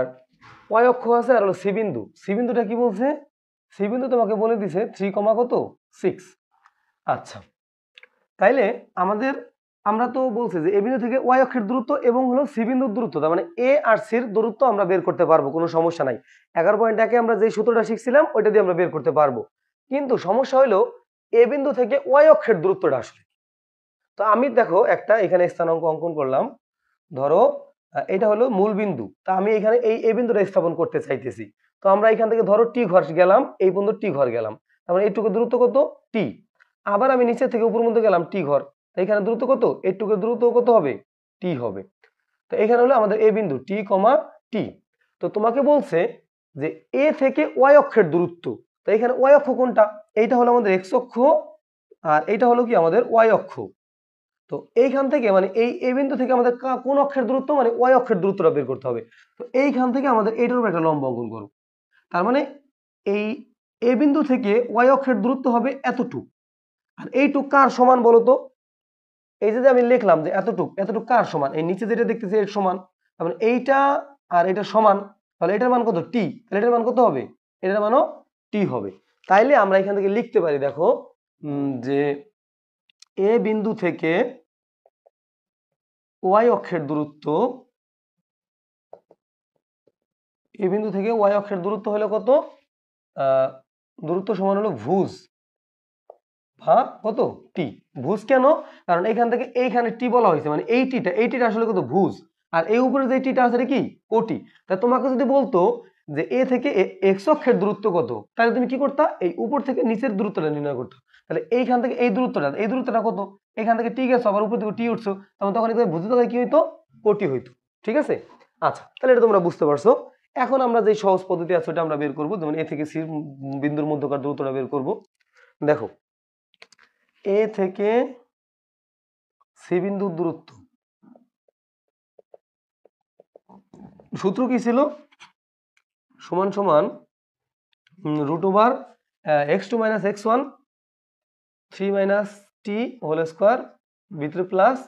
ওয়াই অক্ষ আছে, আর হলো সি বিন্দু। সি বিন্দুটা কি বলছে, সি বিন্দু তোমাকে বলে দিছে 3 কমা কত 6। আচ্ছা তাইলে আমাদের, আমরা তো বলছি যে এ বিন্দু থেকে ওয়াই অক্ষের দূরত্ব এবং হলো সি বিন্দুর দূরত্ব, তার মানে এ আর সির দূরত্ব আমরা বের করতে পারবো, কোনো সমস্যা নাই। 11.1 আমরা যে সূত্রটা শিখছিলাম ওইটা দিয়ে আমরা বের করতে পারবো। কিন্তু সমস্যা হলো এ বিন্দু থেকে ওয়াই অক্ষের দূরত্বটা আসলে। তো আমি দেখো একটা এখানে স্থানাঙ্ক অঙ্কন করলাম, ধরো এটা হলো মূল বিন্দু, তা আমি এখানে এই এ বিন্দুটা স্থাপন করতে চাইতেছি। তো আমরা এখান থেকে ধরো টি ঘর গেলাম, এই পর্যন্ত টি ঘর গেলাম, তার মানে এইটুকু দূরত্ব কত টি। আবার আমি নিচে থেকে উপর পর্যন্ত গেলাম টি ঘর, এখানে দূরত্ব কত, এইটুকু দূরত্ব কত হবে টি হবে। তো এখানে হলো আমাদের এ বিন্দু টি কমা টি। তো তোমাকে বলছে যে এ থেকে ওয়াই অক্ষের দূরত্ব, তো এখানে ওয়াই অক্ষ কোনটা, এইটা হলো আমাদের এক্স অক্ষ, আর এইটা হলো কি আমাদের ওয়াই অক্ষ। তো এইখান থেকে মানে এই এ বিন্দু থেকে আমাদের কোন অক্ষের দূরত্ব, মানে ওয়াই অক্ষের দূরত্বটা বের করতে হবে। তো এইখান থেকে আমাদের এইটার উপর একটা লম্ব অঙ্কন করো। তার মানে এই এ বিন্দু থেকে ওয়াই অক্ষের দূরত্ব হবে এতটুক, আর এইটুক কার সমান বলো তো, এই যে আমি লিখলাম যে এতটুক, এতটুক কার সমান, এই নিচে যেটা দেখতেছি এর সমান, তার মানে এইটা আর এটা সমান, তাহলে এটার মান কত টি, তাহলে এটার মান কত হবে, এটার মানও টি হবে। তাইলে আমরা এখান থেকে লিখতে পারি, দেখো যে এ বিন্দু থেকে ওয়াই অক্ষের দূরত্ব, এ বিন্দু থেকে ওয়াই অক্ষের দূরত্ব হলো কত, দূরত্ব সমান হলো ভুজ ভাগ কত টি। ভুজ কেন, কারণ এখান থেকে এইখানে টি বলা হয়েছে, মানে এই টিটা আসলে কত ভুজ, আর এই উপরে যে টিটা আছে কি কোটি। তা তোমাকে যদি বলতো যে এ থেকে এক্স অক্ষের দূরত্ব কত, তাহলে তুমি কি করতা, এই উপর থেকে নিচের দূরত্বটা নির্ণয় করতে। তাহলে এইখান থেকে এই দূরত্বটা কত, এখান থেকে টি গেছো আবার উপর থেকে টি উঠছো, তখন ভুজের জায়গায় কি হইতো, কোটি হইতো। ঠিক আছে, আচ্ছা তাহলে এটা তোমরা বুঝতে পারছো। এখন আমরা যে সহজ পদ্ধতি আছে ওটা আমরা বের করবো, যেমন এ থেকে সি বিন্দুর মধ্যকার দূরত্বটা বের করব। দেখো এ থেকে সি বিন্দুর দূরত্ব, সূত্র কি ছিল, সমান সমান root over x2 minus x1 3 minus t whole square, ভিতরে প্লাস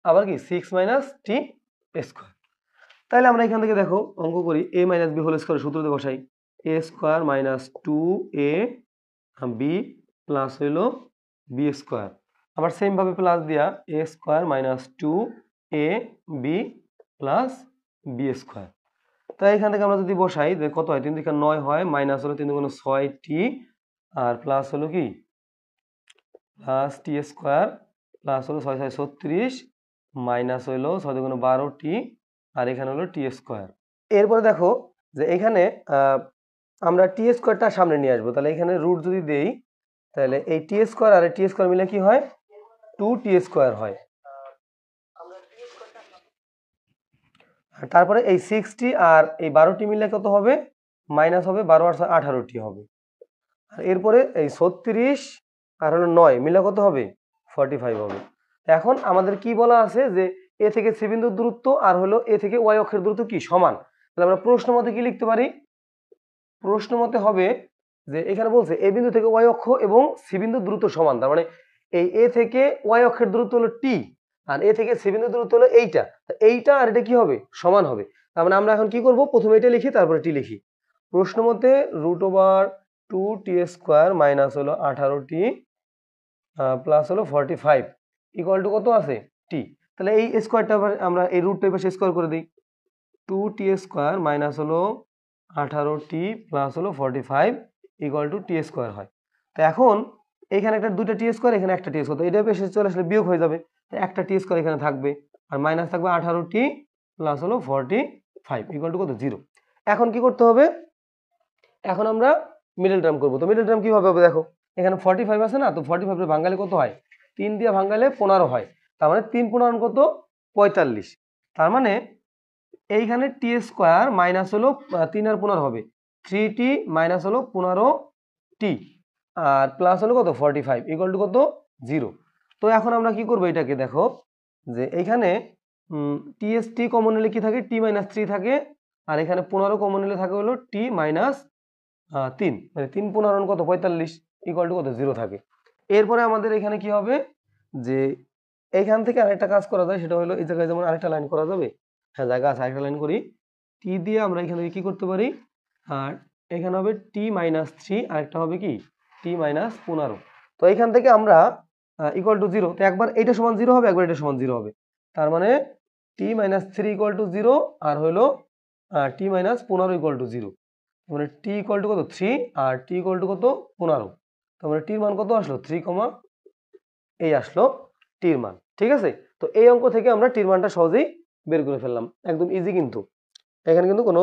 আবার কি 6 মাইনাস টি স্কোয়ার। তাহলে আমরা এখান থেকে দেখো অঙ্ক করি, a minus b whole square সূত্রতে বসাই, a square minus 2a b plus হইল বি স্কোয়ার, আবার সেম ভাবে প্লাস দিয়া a square minus 2a b plus b square. তাই এখান থেকে আমরা যদি বসাই যে কত হয়, 3 × 9 হয়, মাইনাস হলো 3 × 6 টি, আর প্লাস হলো কি প্লাস টি স্কোয়ার, প্লাস হলো 6 6 36, মাইনাস হইলো 6 2 12 টি, আর এখানে হলো টি স্কোয়ার। এরপরে দেখো যে এখানে আমরা টি স্কোয়ারটা সামনে নিয়ে আসবো, তাহলে এখানে রুট যদি দেই তাহলে এই টি স্কোয়ার আর টি স্কোয়ার মিলে কি হয় 2t স্কোয়ার হয়। আর তারপরে এই 60 আর এই 12টি মিলে কত হবে মাইনাস হবে 12 আর 18টি হবে। আর এরপরে এই 36 আর হলো 9 মিলে কত হবে 45 হবে। এখন আমাদের কি বলা আছে যে এ থেকে সি বিন্দুর দূরত্ব আর হলো এ থেকে ওয়াই অক্ষের দূরত্ব কি সমান। তাহলে আমরা প্রশ্ন মতে কি লিখতে পারি, প্রশ্ন মতে হবে যে এখানে বলছে এ বিন্দু থেকে ওয়াই অক্ষ এবং সি বিন্দুর দূরত্ব সমান, তার মানে এই এ থেকে ওয়াই অক্ষের দূরত্ব হলো টি আর এ থেকে সি বিন্দুর দূরত্ব হলো এইটা, এইটা আর এটা কি হবে সমান হবে। তার মানে আমরা এখন কি করব প্রথমে এটা লিখি তারপরে টি লিখি। প্রশ্ন মতে √2t স্কোয়ার মাইনাস হলো 18t প্লাস হলো 45 ইকুয়াল টু কত আছে টি। তাহলে এই স্কোয়ারটা আমরা এই রুটটা পাশে স্কোয়ার করে দিই, 2t স্কোয়ার মাইনাস হলো 18t প্লাস হলো 45 ইকুয়াল টু টি স্কোয়ার হয়। তো এখন এখানে একটা দুটো টি স্কোয়ার এখানে একটা টি স্কোয়ার, তো এটা বেশি চলে আসলে বিয়োগ হয়ে যাবে, তো একটা টি স্কোয়ার এখানে থাকবে আর মাইনাস থাকবে 18t প্লাস হলো 45 ইকুয়াল টু কত 0। এখন কি করতে হবে, এখন আমরা মিডল টার্ম করবো। তো মিডল টার্ম কিভাবে হবে দেখো, এখানে 45 আছে না, তো 45 ভাঙালে কত হয় 3 দিয়ে ভাঙালে 15 হয়, তার মানে 3 15 কত 45। তার মানে এইখানে টি স্কোয়ার মাইনাস হলো 3 আর 15 হবে 3t মাইনাস হলো 15t আর প্লাস হলো কত 45 ইকুয়াল টু কত 0। তো এখন আমরা কি করবো এটাকে দেখো যে এইখানে টি কমন নিলে কি থাকে টি মাইনাস 3 থাকে আর এখানে 15 কমন নিলে থাকে হলো টি মাইনাস 3, মানে 3 15 কত 45 ইকুয়াল টু কত 0 থাকে। এরপরে আমাদের এখানে কি হবে যে এইখান থেকে আরেকটা কাজ করা যায়, সেটা হলো এই জায়গায় যেমন আরেকটা লাইন করা যাবে, হ্যাঁ জায়গা আছে আরেকটা লাইন করি, টি দিয়ে আমরা এখান থেকে কি করতে পারি আর এখানে হবে টি মাইনাস 3 আরেকটা হবে কি টি মাইনাস 15। তো এইখান থেকে আমরা ইকুয়াল টু 0, তো একবার এইটা সমান 0 হবে একবার এটা সমান 0 হবে, তার মানে টি মাইনাস 3 ইকুয়াল টু 0 আর হলো টি মাইনাস 15 ইকুয়াল টু 0, মানে টি ইকুয়াল টু কত 3 আর টি ইকুয়াল টু কত 15, তার মানে টির মান কত আসলো 3, এই আসলো টির মান। ঠিক আছে, তো এই অঙ্ক থেকে আমরা টির মানটা সহজেই বের করে ফেললাম, একদম ইজি, কিন্তু এখানে কিন্তু কোনো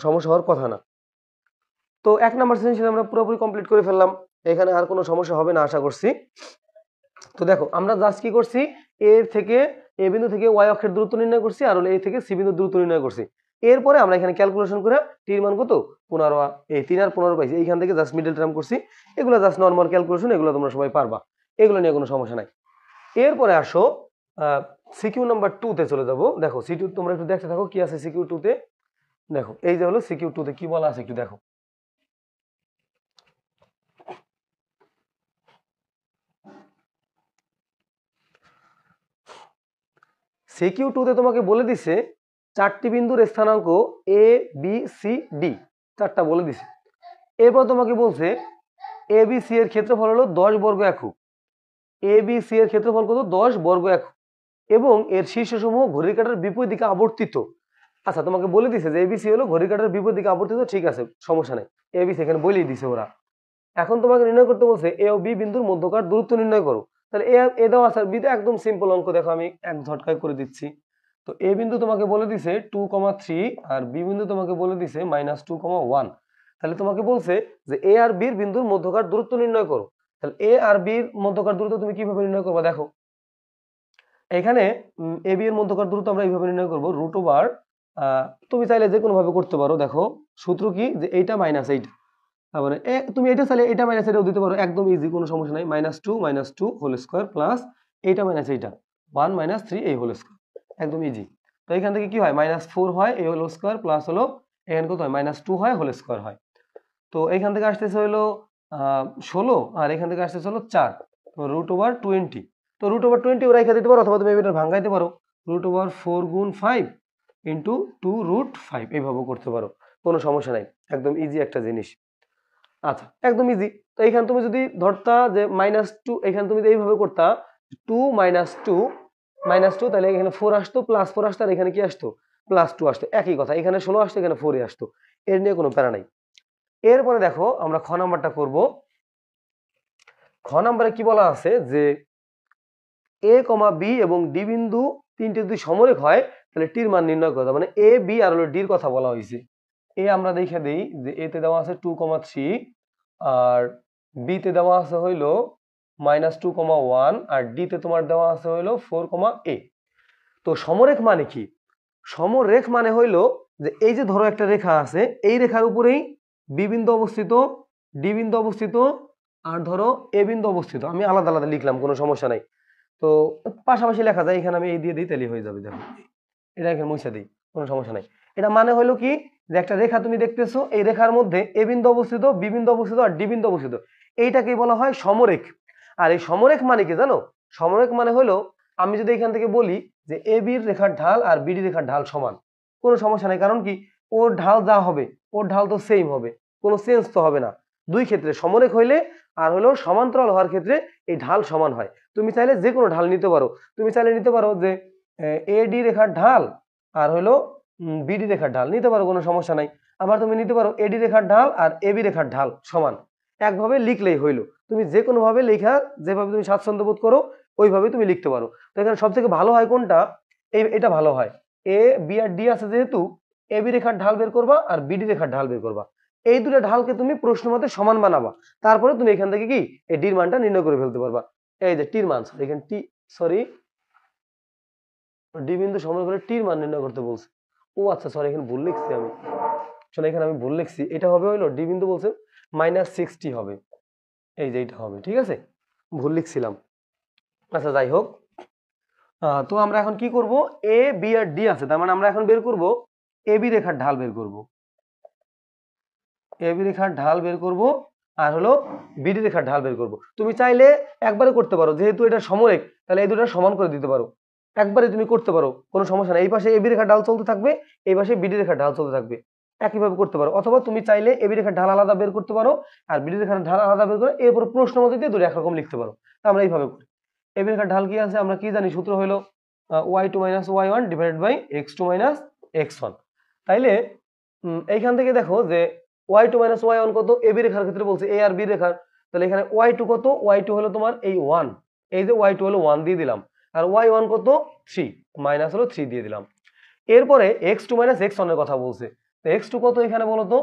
সমস্যা হওয়ার কথা না। তো 1 নাম্বার সেশন আমরা পুরোপুরি কমপ্লিট করে ফেললাম, এখানে আর কোনো সমস্যা হবে না আশা করছি। তো দেখো আমরা জাস্ট কি করছি এ থেকে এ বিন্দু থেকে ওয়াই অক্ষের দূরত্ব নির্ণয় করছি আর হলো এ থেকে সি বিন্দুর দূরত্ব নির্ণয় করছি। এরপরে আমরা এখানে ক্যালকুলেশন করে টির মান কত 15, এই 3 আর 15 পাইছি, এইখান থেকে জাস্ট মিডল টার্ম করছি, এগুলো জাস্ট নর্মাল ক্যালকুলেশন, এগুলো তোমরা সবাই পারবা, এগুলো নিয়ে কোনো সমস্যা নাই। এরপরে আসো সিকিউ নাম্বার 2 তে চলে যাব। দেখো সিকিউ তোমরা একটু দেখতে থাকো কি আছে সিকিউ 2 তে। দেখো এই যে হলো সিকিউ 2 তে কি বলা আছে একটু দেখো। সিকিউ 2 তে তোমাকে বলে দিছে 4টি বিন্দুর স্থানাঙ্ক এ বি সি ডি, 4টা বলে দিছে। এরপর তোমাকে বলছে এ বি সি এর ক্ষেত্রফল হলো 10 বর্গ একক, এ বি সি এর ক্ষেত্রফল কত 10 বর্গ একক এবং এর শীর্ষসমূহ ঘড়ির কাঁটার বিপরীত দিকে আবর্তিত। আচ্ছা তোমাকে বলে দিছে যে এবিসি হলো ঘড়ির কাঁটার বিপরীত দিকে আবর্তিত, ঠিক আছে সমস্যা নেই, এবিসি এখানে বলেই দিছে ওরা। এখন তোমাকে নির্ণয় করতে বলছে এ ও বি বিন্দুর মধ্যকার দূরত্ব নির্ণয় করো। তাহলে এ দেওয়া আছে, বি তে একদম সিম্পল অঙ্ক, দেখো আমি এক ঝটকায় করে দিচ্ছি। তো এ বিন্দু তোমাকে বলে দিছে 2,3 আর বি বিন্দু তোমাকে বলে দিছে -2,1। তাহলে তোমাকে বলছে যে এ আর বির বিন্দুর মধ্যকার দূরত্ব নির্ণয় করো। তাহলে এ আর বির মধ্যকার দূরত্ব তুমি কিভাবে নির্ণয় করবে দেখো, এখানে এ বি এর মধ্যকার দূরত্ব আমরা এইভাবে নির্ণয় করবো √, তুমি চাইলে যে কোনো ভাবে করতে পারো। দেখো সূত্র কি যে এইটা মাইনাস এইটা, তার মানে তুমি এটা চাইলে এটা মাইনাস এটাও দিতে পারো, একদম ইজি, কোনো সমস্যা নাই। -2 হোল স্কোয়ার প্লাস এইটা মাইনাস এইটা 1 - 3 এই হোল স্কোয়ার, একদম ইজি। তো এখান থেকে কি হয় -4 হয় এই হোল স্কোয়ার প্লাস হলো এখানে কত হয় -2 হয় হোল স্কোয়ার হয়। তো এখান থেকে আসতেছে হলো 16 আর এখান থেকে আসতেছে হলো 4, তো √20। তো √20 ওরা রেখে দিতে পারো অথবা তুমি এটা ভাঙাইতে পারো, √4 গুণ 5 ইন্টু 2√5 এইভাবে করতে পারো, কোনো সমস্যা নাই, একদম ইজি একটা জিনিস। আচ্ছা একদম ইজি। তো এখানে তুমি যদি ধরতা যে -2, এখানে তুমি এইভাবে করতা 2 - 2 তাহলে এখানে 4 আসতো, +4 আসতো আর এখানে কি আসতো +2 আসতো, একই কথা, এখানে 16 আসতো এখানে 4 আসতো, এর নিয়ে কোনো প্যারা নাই। এরপরে দেখো আমরা খ নাম্বারটা করব। খ নাম্বারে কি বলা আছে যে এ, বি এবং ডি বিন্দু তিনটে যদি সমরেখ হয় তাহলে টির মান নির্ণয় করতে, মানে এ বি আর হলো ডির কথা বলা হয়েছে। এ আমরা দেখে দেই যে এতে দেওয়া আছে 2,3 আর বিতে দেওয়া আছে হইলো -2,1 আর ডিতে তোমার দেওয়া আছে হইলো 4,a। তো সমরেখ মানে কি? সমরেখ মানে হইলো যে এই যে ধরো একটা রেখা আছে, এই রেখার উপরেই বি বিন্দু অবস্থিত, ডি বিন্দু অবস্থিত আর ধরো এ বিন্দু অবস্থিত। আমি আলাদা আলাদা লিখলাম, কোনো সমস্যা নাই। তো পাশাপাশি লেখা যায়, এখানে আমি এই দিয়ে দিই, তাহলে হয়ে যাবে। দেখো এটা এখানে মুছে দিই, কোনো সমস্যা নাই। এটা মানে হলো কি, যে একটা রেখা তুমি দেখতেছো, এই রেখার মধ্যে এ বিন্দু অবস্থিত, বি বিন্দু অবস্থিত আর ডি বিন্দু অবস্থিত, এইটাকেই বলা হয় সমরেখ। আর এই সমরেখ মানে কি জানো? সমরেখ মানে হলো, আমি যদি এখান থেকে বলি যে এ বির রেখার ঢাল আর বিডি রেখার ঢাল সমান, কোনো সমস্যা নাই। কারণ কি, ওর ঢাল যা হবে ওর ঢাল তো সেম হবে, কোনো চেঞ্জ তো হবে না। দুই ক্ষেত্রে সমরেখ হইলে আর হলো সমান্তরাল হওয়ার ক্ষেত্রে এই ঢাল সমান হয়। তুমি চাইলে যে কোনো ঢাল নিতে পারো। তুমি চাইলে নিতে পারো যে এডি রেখার ঢাল আর হলো বিডি রেখার ঢাল নিতে পারো, কোনো সমস্যা নাই। আবার তুমি নিতে পারো এডি রেখার ঢাল আর এবি রেখার ঢাল সমান, একভাবে লিখলেই হইলো। তুমি যে কোনো ভাবে লেখা, যেভাবে তুমি স্বাচ্ছন্দ্য বোধ করো ওইভাবে তুমি লিখতে পারো। তো এখানে সব থেকে ভালো হয় কোনটা? এটা ভালো হয়। এ বি আর ডি আছে যেহেতু, এবি রেখার ঢাল বের করবা আর বিডি রেখার ঢাল বের করবা। এই দুটো ঢালকে তুমি প্রশ্ন মতে সমান বানাবা, তারপরে তুমি এখান থেকে কি এই ডির মানটা নির্ণয় করে ফেলতে পারবা। এই যে টির মান, এখানে টি সরি ডি বিন্দু সমান করে টির মান নির্ণয় করতে বলছে। ও আচ্ছা, সরি এখানে ভুল লিখছি আমি। শোনো, এখানে আমি ভুল লিখছি। এটা হবে হইলো ডি বিন্দু বলছে -60 হবে, এই যে এইটা হবে, ঠিক আছে, ভুল লিখছিলাম। আচ্ছা যাই হোক, তো আমরা এখন কি করব, এ বি আর ডি আছে, তার মানে আমরা এখন বের করব এ বি রেখার ঢাল বের করব, এ বি রেখার ঢাল বের করব আর হলো বিডি রেখার ঢাল বের করব। তুমি চাইলে একবারে করতে পারো, যেহেতু এটা সমরেখ তাহলে এই দুটো সমান করে দিতে পারো, একবারে তুমি করতে পারো, কোনো সমস্যা নেই। এই পাশে এবি রেখার ঢাল চলতে থাকবে, এই পাশে বিডি রেখার ঢাল চলতে থাকবে, একইভাবে করতে পারো। অথবা তুমি চাইলে এবি রেখার ঢাল আলাদা বের করতে পারো আর বিডি রেখার ঢাল আলাদা বের করে এরপর প্রশ্ন মতে দিয়ে দুটো একরকম লিখতে পারো। আমরা এইভাবে করি। এবি রেখার ঢাল কি আছে আমরা কি জানি? সূত্র হলো y2 - y1 divided by x2 - x1। তাইলে এইখান থেকে দেখো যে y2 - y1 কত? এবি রেখার ক্ষেত্রে বলছে এ আর বি রেখার, তাহলে এখানে y2 কত? y2 হলো তোমার এই 1, এই যে y2 হলো 1 দিয়ে দিলাম, আর y1 কত? 3, মাইনাস হলো 3 দিয়ে দিলাম। এরপরে x2 - x1 এর কথা বলছে, তো x2 কত এখানে বলো তো?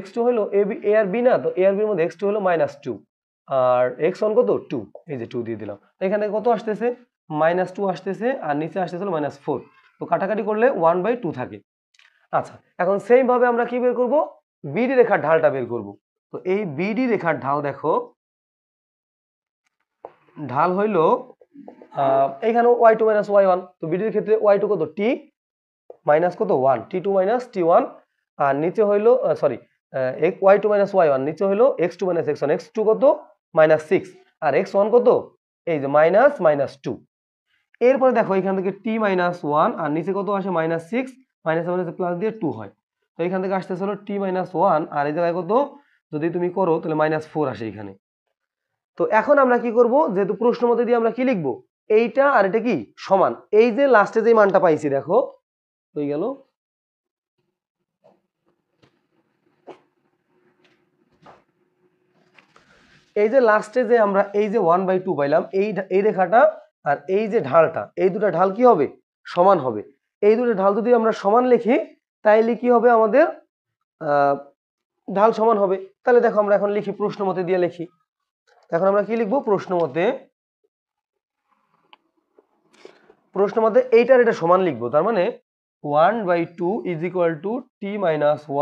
x2 হলো এ আর বি না, তো এ আর বির মধ্যে x2 হলো -2 আর x1 কত? 2, এই যে 2 দিয়ে দিলাম। এখানে কত আসতেছে? -2 আসতেছে আর নিচে আসতেছে হলো -4, তো কাটাকাটি করলে 1/2 থাকে। আচ্ছা, এখন সেম ভাবে আমরা কি বের করব? বিডি রেখার ঢালটা বের করব। তো এই বিডি রেখার ঢাল দেখো, ঢাল হইল এইখানে y2 - y1, তো বিডির ক্ষেত্রে y2 কত? t মাইনাস কত? 1, t2 - t1 আর নিচে হইল সরি y2 - y1 নিচে হইল x2 - x1, x2 কত? -6 আর x1 কত? এই যে -2। এরপরে দেখো এখান থেকে t - 1 আর নিচে কত আসে? -6, মাইনাস প্লাস দিয়ে 2 হয়, তো এখান থেকে আসতেছে হলো t - 1 আর এই জায়গায় কত যদি তুমি করো তাহলে -4 আসে এখানে। তো এখন আমরা কি করব, যেহেতু প্রশ্ন মতে দিয়ে আমরা কি লিখবো, এইটা আর এটা কি সমান, এই যে লাস্টে যে মানটা পাইছি দেখো হয়ে গেল, এই যে লাস্টে যে আমরা এই যে 1/2 পাইলাম, এই রেখাটা আর এই যে ঢালটা, এই দুটো ঢাল কি হবে? সমান হবে। এই দুটো ঢাল যদি আমরা সমান লিখি তাইলে কি হবে আমাদের? ঢাল সমান হবে। তাহলে দেখো আমরা এখন লিখি, প্রশ্ন মতে দিয়ে লিখি। এখন আমরা কি লিখবো? প্রশ্ন মতে এইটার এটা সমান লিখবো, তার মানে 1/2 = t -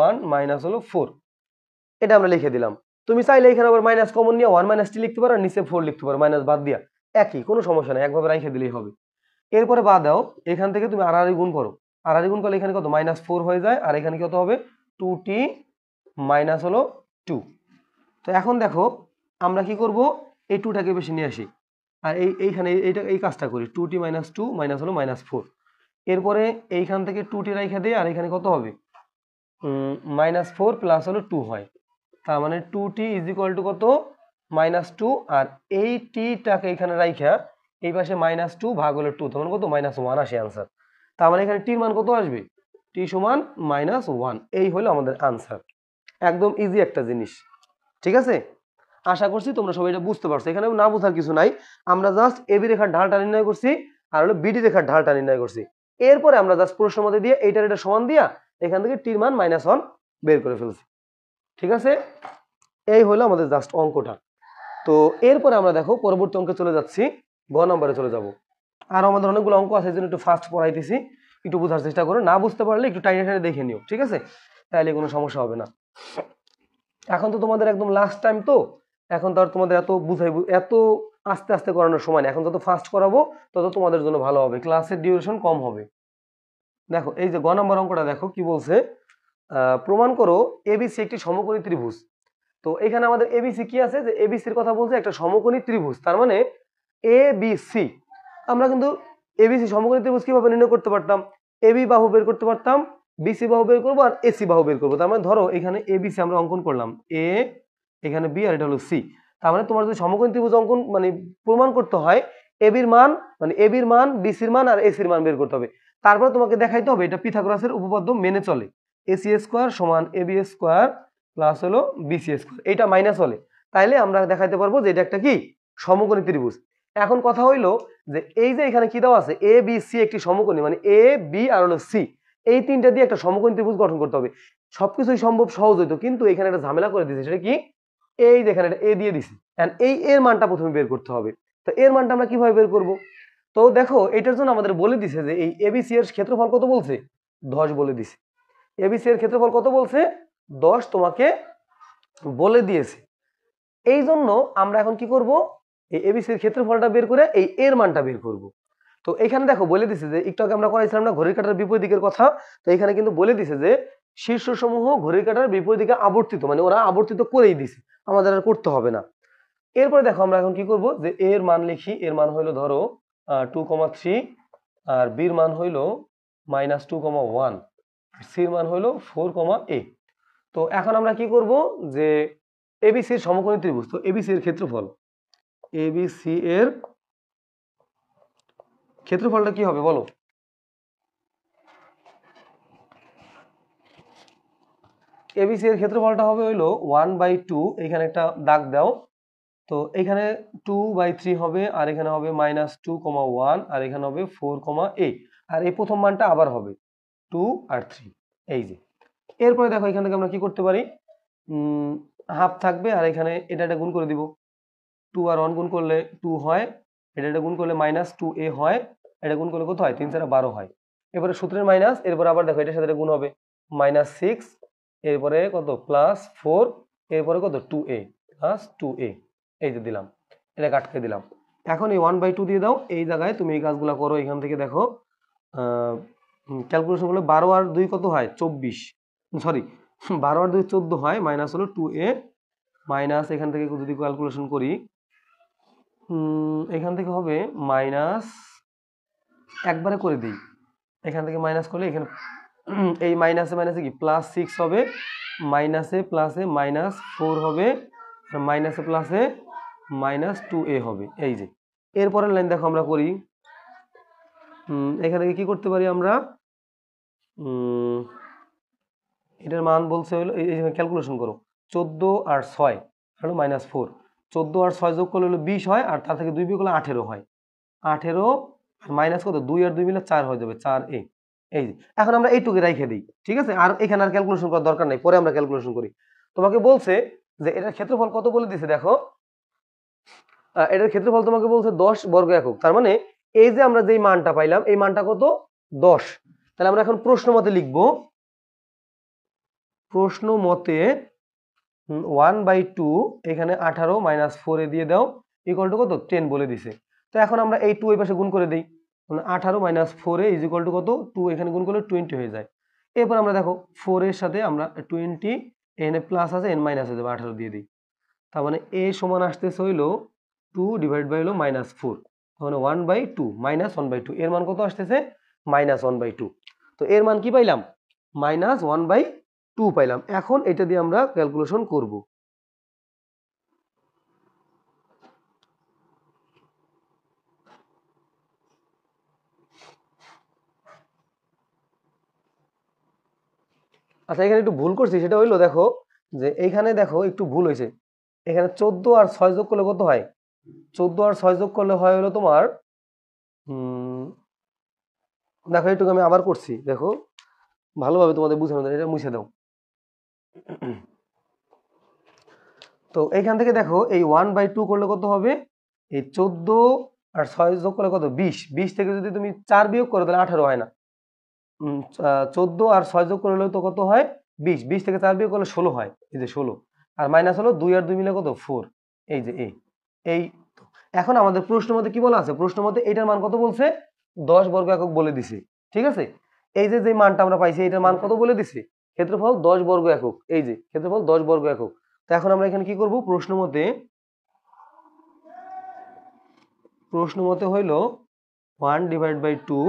1 মাইনাস হলো 4, এটা আমরা লিখে দিলাম। তুমি চাইলে এখানে আবার মাইনাস কমন নিয়ে 1 - t লিখতে পারো আর নিচে 4 লিখতে পারো, মাইনাস বাদ দিয়া, একই, কোনো সমস্যা নেই, একভাবে রেখে দিলেই হবে। এরপরে বাদ দাও, এখান থেকে তুমি আড়াআড়ি গুণ করো, আড়াআড়ি গুণ করলে এখানে কত? -4 হয়ে যায় আর এখানে কত হবে? 2t মাইনাস হলো 2। তো এখন দেখো আমরা কি করব, এই 2টাকে বেশি নিয়ে আসি আর এইখানে এই কাজটা করি, 2t - 2 মাইনাস হলো -4। এরপরে এইখান থেকে 2t রেখে দিই আর এখানে কত হবে? -4 প্লাস হলো 2 হয়, তার মানে 2t = কত? -2 আর এই টিটাকে এখানে রাইখা এই পাশে -2 ভাগ হলো 2, তখন কত? -1 আসে আনসার। তার মানে এখানে টির মান কত আসবে? t সমান -1, এই হলো আমাদের আনসার। একদম ইজি একটা জিনিস, ঠিক আছে? আশা করছি তোমরা সবাই এটা বুঝতে পারছো, এখানে না বোঝার কিছু নাই। আমরা জাস্ট এবি রেখার ঢালটা নির্ণয় করছি আর হলো বিডি রেখার ঢালটা নির্ণয় করছি। এরপরে আমরা জাস্ট প্রশ্ন মতে দিয়ে এইটার এটা সমান দিয়া এখান থেকে টির মান -1 বের করে ফেলছি। ঠিক আছে, এই হলো আমাদের জাস্ট অঙ্কটা। তো এরপরে আমরা দেখো পরবর্তী অঙ্কে চলে যাচ্ছি, গ নম্বরে চলে যাব। আর আমাদের অনেকগুলো অঙ্ক আছে, জন্য একটু ফাস্ট পড়াইতেছি, একটু বোঝার চেষ্টা করো, না বুঝতে পারলে একটু টাইনে টাইনে দেখে নিও, ঠিক আছে, তাহলে কোনো সমস্যা হবে না। এখন তো তোমাদের একদম লাস্ট টাইম, তো এখন তো আর তোমাদের এত বুঝাইব, এত আস্তে আস্তে করানোর সময় না, এখন যত ফাস্ট করাবো তত তোমাদের জন্য ভালো হবে, ক্লাসের ডিউরেশন কম হবে। দেখো এই যে গ নম্বর অঙ্কটা দেখো কি বলছে, প্রমাণ করো এবিসি একটি সমকোণী ত্রিভুজ। তো এখানে আমাদের এবিসি কি আছে, যে এবিসির কথা বলছে একটা সমকোণী ত্রিভুজ, তার মানে এবিসি। আমরা কিন্তু এবিসি সমকোণী ত্রিভুজ কিভাবে নির্ণয় করতে পারতাম, এবি বাহু বের করতে পারতাম, বিসি বাহু বের করবো আর এসি বাহু বের করবো। তার মানে ধরো এখানে এবিসি আমরা অঙ্কন করলাম, এ এখানে বি আর এটা হলো সি। তার মানে তোমার যদি সমকোণী ত্রিভুজ অঙ্কন মানে প্রমাণ করতে হয়, এবির মান মানে এবির মান, বিসির মান আর এসির মান বের করতে হবে। তারপরে তোমাকে দেখাইতে হবে এটা পিথাগোরাসের উপপাদ্য মেনে চলে, এসি স্কোয়ার সমান এবি স্কোয়ার প্লাস হলো বিসি স্কোয়ার, এটা মাইনাস হলে তাইলে আমরা দেখাইতে পারবো যে এটা একটা কি সমকোণী ত্রিভুজ। এখন কথা হইলো যে এই যে এখানে কি দেওয়া আছে, এ বি সি একটি সমকোণী, মানে এ বি আর হলো সি, এই তিনটা দিয়ে একটা সমকোণী ত্রিভুজ গঠন করতে হবে। সবকিছুই সম্ভব সহজ হইতো, কিন্তু এখানে একটা ঝামেলা করে দিয়েছে, সেটা কি, এই যেখানে এটা এ দিয়ে দিছি, এই এর মানটা প্রথমে বের করতে হবে। তো এর মানটা আমরা কিভাবে বের করব, তো দেখো এটার জন্য আমাদের বলে দিছে যে এই এবিসি এর ক্ষেত্রফল কত বলছে, 10 বলে দিছে। এবিসি এর ক্ষেত্রফল কত বলছে, 10 তোমাকে বলে দিয়েছে। এই জন্য আমরা এখন কি করব, এই এবিসির ক্ষেত্রফলটা বের করে এই এর মানটা বের করব। তো এখানে দেখো বলে দিছে যে একটু আগে আমরা করাইছিলাম না ঘড়ির কাঁটার বিপরীত দিকের কথা, তো এখানে কিন্তু বলে দিছে যে শীর্ষসমূহ ঘড়ির কাঁটার বিপরীত দিকে আবর্তিত, মানে ওরা আবর্তিত করেই দিছে, আমাদের আর করতে হবে না। এরপরে দেখো আমরা এখন কি করব, যে এর মান লিখি, এর মান হইলো ধরো 2,3 আর বির মান হইলো -2,1, সির মান হইলো 4,a। তো এখন আমরা কি করব, যে এবিসির সমকোণী ত্রিভুজ, তো এবিসি এর ক্ষেত্রফল, এবিসি এর ক্ষেত্রফলটা কি হবে বলো, এবিসি এর ক্ষেত্রফলটা হবে হইলো 1/2, এখানে একটা দাগ দাও, তো এখানে 2/3 হবে, আর এখানে হবে -2,1 আর এখানে হবে 4,a, আর এই প্রথম মানটা আবার হবে 2 আর 3, এই যে। এরপরে দেখো এখান থেকে আমরা কি করতে পারি, হাফ থাকবে আর এখানে এটা গুণ করে দিব, 2 আর 1 গুণ করলে 2 হয়, এটা গুণ করলে -2a হয়, এটা গুণ করলে কত হয়, 3 4 12 হয়। এরপরে সূত্রের মাইনাস, এরপরে আবার দেখো এটার সাথে গুণ হবে -6, এরপরে কত +4, এরপরে কত 2a প্লাস 2a, এই যে দিলাম, এটা আটকে দিলাম। এখন এই 1/2 দিয়ে দাও, এই জায়গায় তুমি এই কাজগুলো করো, এখান থেকে দেখো ক্যালকুলেশন করলে 12 আর 2 কত হয় 24, সরি 12 আর 2 14 হয়, মাইনাস হলো 2a, মাইনাস এখান থেকে যদি ক্যালকুলেশন করি এখান থেকে হবে মাইনাস, একবারে করে দিই, এখান থেকে মাইনাস করলে এখানে এই মাইনাসে মাইনাসে কি +6 হবে, মাইনাসে প্লাসে -4 হবে, আর মাইনাসে প্লাসে -2a হবে, এই যে। এরপরের লাইন দেখো আমরা করি, এখান থেকে কি করতে পারি আমরা, এটার মান বলছে হলো এই ক্যালকুলেশন করো, 14 আর 6 হলো -4, 14 আর 6 যোগ করলে হলো 20 হয়, আর তার থেকে 2 বিয়োগ করলে 18 হয়, 18 আর মাইনাস কত 2 আর 2 মিলে 4 হয়ে যাবে, 4a, এই যে। এখন আমরা এইটুকু রেখে দিই, ঠিক আছে, আর এখানে আর ক্যালকুলেশন করার দরকার নাই, পরে আমরা ক্যালকুলেশন করি। তোমাকে বলছে যে এটার ক্ষেত্রফল কত বলে দিছে, দেখো এটার ক্ষেত্রফল তোমাকে বলছে 10 বর্গ একক, তার মানে এই যে আমরা যেই মানটা পাইলাম এই মানটা কত 10, তাহলে আমরা এখন প্রশ্ন মতে লিখবো, প্রশ্ন মতে 1/2 এখানে 18 -4 এ দিয়ে দাও ইকুয়াল টু কত 10 বলে দিছে। তো এখন আমরা এই 2 এই পাশে গুণ করে দিই, 18 - 4 ইজ ইকুয়াল টু কত 2, এখানে গুণ করলে 20 হয়ে যায়। এরপর আমরা দেখো 4 এর সাথে আমরা 20 এখানে প্লাস আছে n মাইনাস হয়ে যাবে, 18 দিয়ে দিই, তার মানে a সমান আসতেছে হইলো 2 ডিভাইড বাই হলো -4, মানে 1/2 -1/2, এর মান কত আসতেছে -1/2। তো এর মান কি পাইলাম -1/2 পাইলাম। এখন এটা দিয়ে আমরা ক্যালকুলেশন করব। আচ্ছা এখানে একটু ভুল করছি, সেটা হইলো দেখো যে এইখানে দেখো একটু ভুল হয়েছে, এখানে 14 আর 6 যোগ করলে কত হয়, 14 আর 6 যোগ করলে হয় হলো তোমার দেখো একটু আমি আবার করছি, দেখো ভালোভাবে তোমাদের বোঝানো যায়, এটা মুছে দাও। তো এইখান থেকে দেখো এই 1/2 করলে কত হবে, এই 14 আর 6 যোগ করলে কত 20, 20 থেকে যদি তুমি 4 বিয়োগ করো তাহলে 18 হয় না। 14 আর 6 যোগ করলে তো কত হয় 20, 20 থেকে 4 বিয়োগ করলে 16 হয়, এই যে 16, আর মাইনাস হলো 2 আর 2 মিলে কত 4, এই যে এই তো। এখন আমাদের প্রশ্ন মতে কি বলা আছে, প্রশ্ন মতে এটার মান কত বলছে 10 বর্গ একক বলে দিছে, ঠিক আছে। এই যে যে মানটা আমরা পাইছি এটার মান কত বলে দিছে, ক্ষেত্রফল 10 বর্গ একক, এই যে ক্ষেত্রফল 10 বর্গ একক। তো এখন আমরা এখানে কি করব, প্রশ্ন মতে হইল 1/2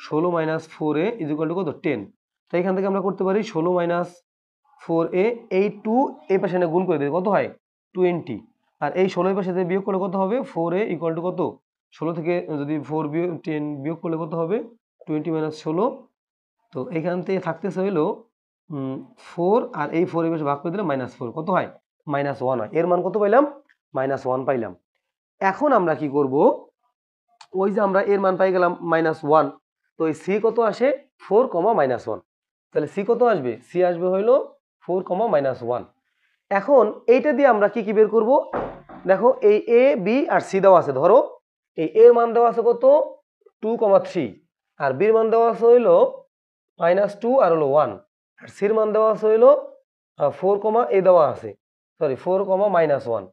16 - 4a = কত 10। তো এখান থেকে আমরা করতে পারি 16 - 4a, এই 2 এই পাশে এনে গুণ করে দিই কত হয় 20, আর এই 16 এই পাশে বিয়োগ করলে কত হবে 4a = কত 16 থেকে যদি 4 বিয়োগ 10 বিয়োগ করলে কত হবে 20 - 16। তো এখান থেকে থাকতেছে হইলো 4, আর এই 4 এই পাশে ভাগ করে দিলে -4 কত হয় -1 হয়। এর মান কত পাইলাম -1 পাইলাম। এখন আমরা কি করব, ওই যে আমরা এর মান পাই গেলাম -1, তো এই সি কত আসে 4, -1, তাহলে সি কত আসবে, সি আসবে হইলো 4, -1। এখন এইটা দিয়ে আমরা কি কি বের করব, দেখো এই এ বি আর সি দেওয়া আছে, ধরো এই এর মান দেওয়া আছে কত 2, 3, আর বির মান দেওয়া আছে হইলো -2 আর হলো 1, আর সির মান দেওয়া আছে হইলো 4, এ দেওয়া আছে, সরি 4, -1,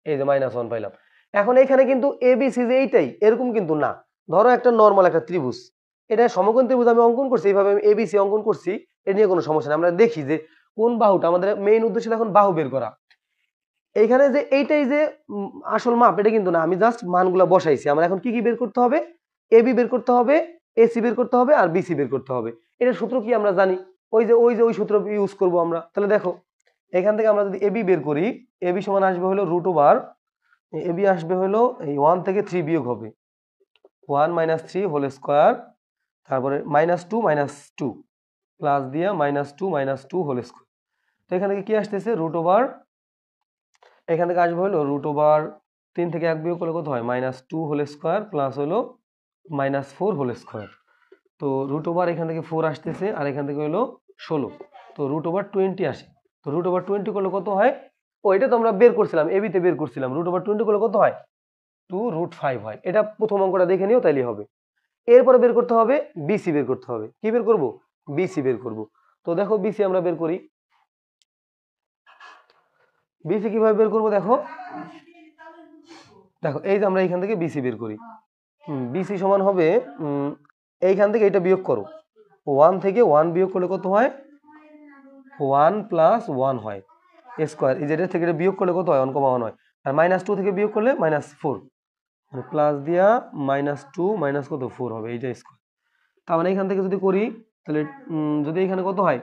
এই যে -1 পাইলাম। এখন এখানে কিন্তু এ বি সি যে এইটাই এরকম কিন্তু না, ধরো একটা নর্মাল একটা ত্রিভুজ, এটা সমকোণ ত্রিভুজ আমি অঙ্কন করছি, এইভাবে আমি এবিসি অঙ্কন করছি, এ নিয়ে কোনো সমস্যা নেই। আমরা দেখি যে কোন বাহুটা, আমাদের মেইন উদ্দেশ্য এখন বাহু বের করা। এইখানে যে এইটাই যে আসল মাপ এটা কিন্তু না, আমি জাস্ট মানগুলো বসাইছি। আমরা এখন কি কি বের করতে হবে, এবি বের করতে হবে, এসি বের করতে হবে, আর বিসি বের করতে হবে। এটার সূত্র কি আমরা জানি, ওই সূত্র ইউজ করব আমরা। তাহলে দেখো এখান থেকে আমরা যদি এবি বের করি, এবি সমান আসবে হলো √, এবি আসবে হলো এই 1 থেকে 3 বিয়োগ হবে 1 - 3 হোল স্কয়ার, তারপরে -2 - 2 প্লাস দিয়া -2 - 2 হোল স্কয়ার। তো এখান থেকে কি আসতেছে √, এখান থেকে আসবে হলো √, 3 থেকে 1 বিয়োগ করলে কত হয় -2 হোল স্কয়ার প্লাস হলো -4 হোল স্কয়ার। তো √, এখান থেকে 4 আসতেছে, আর এখান থেকে হলো 16, তো √20 আসে। তো √20 করলে কত হয়, ও এটা তো আমরা বের করছিলাম, এবিতে বের করছিলাম, √20 করলে কত হয় 2√5 হয়। এটা প্রথম অঙ্কটা দেখে নিও তাইলে হবে। এরপরে বের করতে হবে বিসি বের করতে হবে, কি বের করব বিসি বের করব। তো দেখো বিসি আমরা বের করি, বিসি কিভাবে বের করব, দেখো দেখো এই যে আমরা এইখান থেকে বিসি বের করি, বিসি সমান হবে এইখান থেকে এটা বিয়োগ করো, 1 থেকে 1 বিয়োগ করলে কত হয় 1 + 1 হয় স্কয়ার, এই যে এটা থেকে এটা বিয়োগ করলে কত হয় 1, 1 হয়, আর -2 থেকে বিয়োগ করলে -4, মানে প্লাস দিয়া -2 মাইনাস কত 4 হবে, এইটা স্কয়ার। তার মানে এখান থেকে যদি করি তাহলে যদি এখানে কত হয়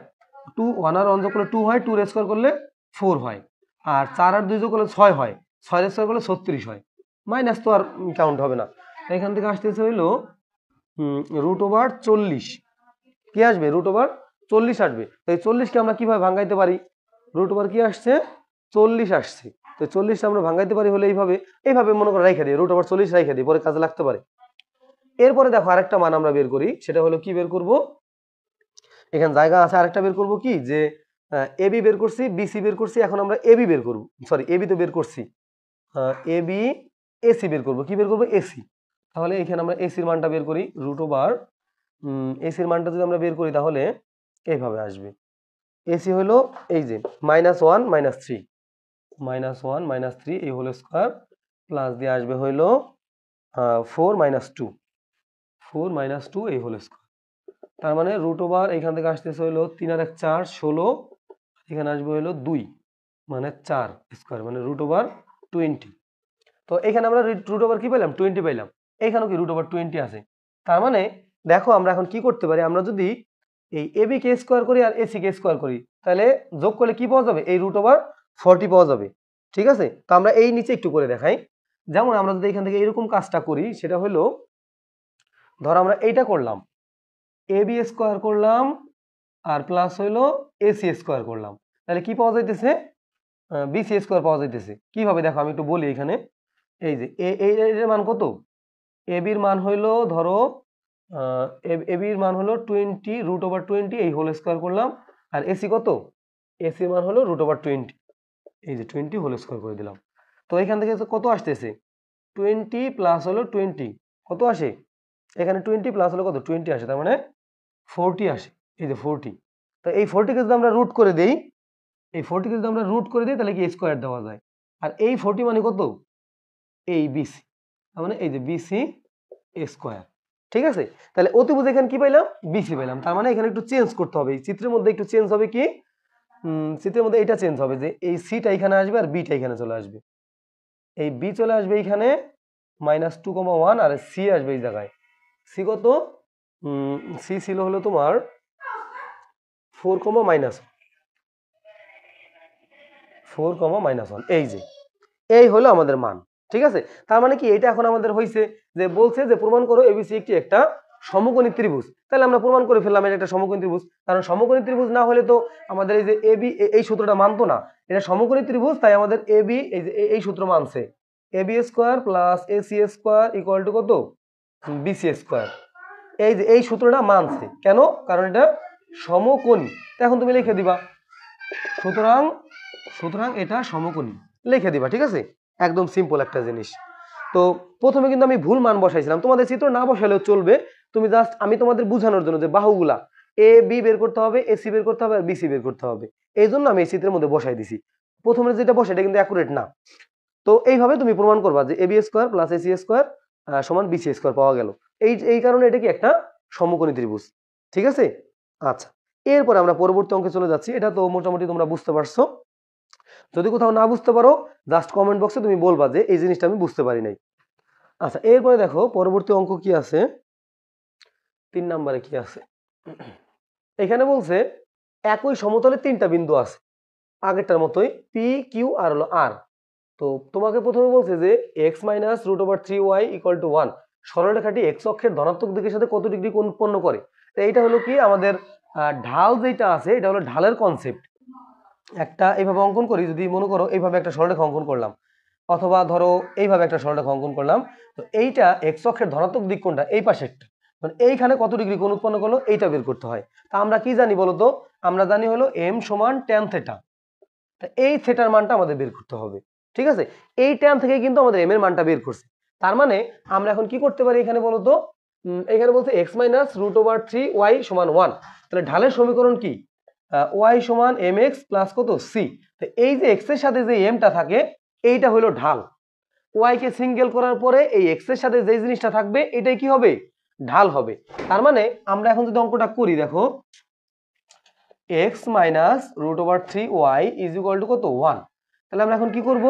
2, 1 আর 1 যোগ করলে 2 হয়, 2 এর স্কয়ার করলে 4 হয়, আর 4 আর 2 যোগ করলে 6 হয়, 6 এর স্কয়ার করলে 36 হয়, মাইনাস তো আর কাউন্ট হবে না। এখান থেকে আসতেছে হইলো √40, কি আসবে √40 আসবে। তো এই 40কে আমরা কিভাবে ভাঙাইতে পারি, √, কি আসছে 40 আসছে, তো 40টা আমরা ভাঙাইতে পারি হলে এইভাবে মনে করে রেখে দিই, √40 রেখে দিই, পরে কাজে লাগতে পারে। এরপরে দেখো আরেকটা মান আমরা বের করি, সেটা হলো কি বের করব, এখানে জায়গা আছে আরেকটা বের করব, কি যে এবি বের করছি, বিসি বের করছি, এখন আমরা এবি বের করব, সরি এবি তো বের করছি, এবি এসি বের করব, কি বের করব এসি। তাহলে এখানে আমরা এসির মানটা বের করি, √, এসির মানটা যদি আমরা বের করি তাহলে এইভাবে আসবে, এসি হলো এই যে -1 - 3, -1 - 3 এই হোল স্কয়ার প্লাস দিয়ে আসবে হইলো 4 - 2, 4 - 2 এই হোল স্কয়ার। তার মানে √, এখান থেকে আসতেছে হইলো 3 আর 1 4, 16, এখানে আসবে হইলো 2 মানে 4 স্কয়ার, মানে √20। তো এখানে আমরা √, কি পেলাম 20 পেলাম, এখানেও কি √20 আছে। তার মানে দেখো আমরা এখন কি করতে পারি, আমরা যদি এই এবি কে স্কয়ার করি আর এসি কে স্কয়ার করি, তাহলে যোগ করলে কি পাওয়া যাবে, এই √40 পাওয়া যাবে, ঠিক আছে। তো আমরা এই নিচে একটু করে দেখাই, যেমন আমরা যদি এখান থেকে এরকম কাজটা করি, সেটা হলো ধর আমরা এইটা করলাম, এবি স্কয়ার করলাম আর প্লাস হইলো এসি স্কয়ার করলাম, তাহলে কি পাওয়া যাইতেছে বিসি স্কয়ার পাওয়া যাইতেছে। কিভাবে দেখো আমি একটু বলি, এখানে এই যে এর মান কত, এবির মান হইলো ধরো এবি এর মান হলো 20 √20 এই হোল স্কয়ার করলাম, আর এসি কত, এসি মান হলো √20, এই যে 20 হোল স্কয়ার করে দিলাম। তো এখান থেকে কত আসতেছে 20 প্লাস হলো 20 কত আসে, এখানে 20 প্লাস হলো কত 20 আসে, তার মানে 40 আসে, এই যে 40। তো এই 40 কে যদি আমরা রুট করে দেই, এই 40 কে যদি আমরা রুট করে দিই তাহলে কি স্কয়ার দেওয়া যায়, আর এই 40 মানে কত এই বিসি, তার মানে এই যে বিসি স্কয়ার। ঠিক আছে, তাহলে অতিভুজ এখানে কি পাইলাম বিসি পাইলাম, তার মানে এখানে একটু চেঞ্জ করতে হবে, এই চিত্রের মধ্যে একটু চেঞ্জ হবে কি, চিত্রের মধ্যে এটা চেঞ্জ হবে যে এই সিটা এখানে আসবে আর বিটা এখানে চলে আসবে, এই বি চলে আসবে এইখানে -2,1 আর সি আসবে এই জায়গায়, সি কত সি ছিল হলো তোমার 4,-1, এই যে এই হলো আমাদের মান। ঠিক আছে, তার মানে কি এটা এখন আমাদের হয়েছে যে বলছে যে প্রমাণ করো এবিসি একটি একটা সমকোণী ত্রিভুজ, তাহলে আমরা প্রমাণ করে ফেললাম এটা একটা সমকোণী ত্রিভুজ, কারণ সমকোণী ত্রিভুজ না হলে তো আমাদের এই যে এবি এই সূত্রটা মানতো না, এটা সমকোণী ত্রিভুজ, তাই আমাদের এবি এই যে এই সূত্র মানছে, AB square plus AC square equal to কত বিসি স্কয়ার, এই যে এই সূত্রটা মানছে কেন, কারণ এটা সমকোণী। এখন তুমি লিখে দিবা সুতরাং সুতরাং এটা সমকোণী লিখে দিবা, ঠিক আছে, একদম সিম্পল একটা জিনিস। তো প্রথমে কিন্তু আমি ভুল মান বসাইছিলাম, তোমাদের চিত্র না বসালেও চলবে, তুমি জাস্ট আমি তোমাদের বোঝানোর জন্য যে বাহুগুলা এ বি বের করতে হবে, এসি বের করতে হবে আর বিসি বের করতে হবে, এই জন্য আমি এই চিত্রের মধ্যে বসাই দিছি, প্রথমে যেটা বসে এটা কিন্তু অ্যাকুরেট না। তো এইভাবে তুমি প্রমাণ করবা যে AB square plus AC square সমান বিসি স্কয়ার পাওয়া গেল, এই কারণে এটা কি একটা সমকোণী ত্রিভুজ। ঠিক আছে, আচ্ছা এরপর আমরা পরবর্তী অঙ্কে চলে যাচ্ছি, এটা তো মোটামুটি তোমরা বুঝতে পারছো, যদি কোথাও না বুঝতে পারো জাস্ট কমেন্ট বক্সে তুমি বলবা যে এই জিনিসটা আমি বুঝতে পারি নাই। আচ্ছা এরপরে দেখো পরবর্তী অঙ্ক কি আছে, 3 নম্বরে কি আছে, এখানে বলছে একই সমতলে 3টা বিন্দু আছে আগেরটার মতোই পি কিউ আর হলো আর। তো তোমাকে প্রথমে বলছে যে x minus √3y equal to 1 সরলরেখাটি x অক্ষের ধনাত্মক দিকের সাথে কত ডিগ্রি কোণ উৎপন্ন করে। তো এইটা হলো কি আমাদের ঢাল যেটা আছে এটা হলো ঢালের কনসেপ্ট, একটা এইভাবে অঙ্কন করি, যদি মনে করো এইভাবে একটা সরলরেখা অঙ্কন করলাম, অথবা ধরো এইভাবে একটা সরলরেখা অঙ্কন করলাম, তো এইটা x অক্ষের ধনাত্মক দিক কোনটা এই পাশেরটা, মানে এইখানে কত ডিগ্রি কোণ উৎপন্ন করলো এইটা বের করতে হয়। তা আমরা কি জানি বলতো, আমরা জানি হলো m সমান tan থিটা, এই থেটার মানটা আমাদের বের করতে হবে। ঠিক আছে, এই ট্যান থেকে কিন্তু আমাদের এম এর মানটা বের করছে, তার মানে আমরা এখন কি করতে পারি এখানে বলতো, এখানে বলছে x মাইনাস √3y সমান 1, তাহলে ঢালের সমীকরণ কি y সমান mx প্লাস কত c, তো এই যে x এর সাথে যে mটা থাকে এইটা হলো ঢাল, y কে সিঙ্গেল করার পরে এই x এর সাথে যে জিনিসটা থাকবে এটাই কি হবে ঢাল হবে। তার মানে আমরা এখন যদি অঙ্কটা করি দেখো x minus √3y is equal to কত 1, তাহলে আমরা এখন কি করব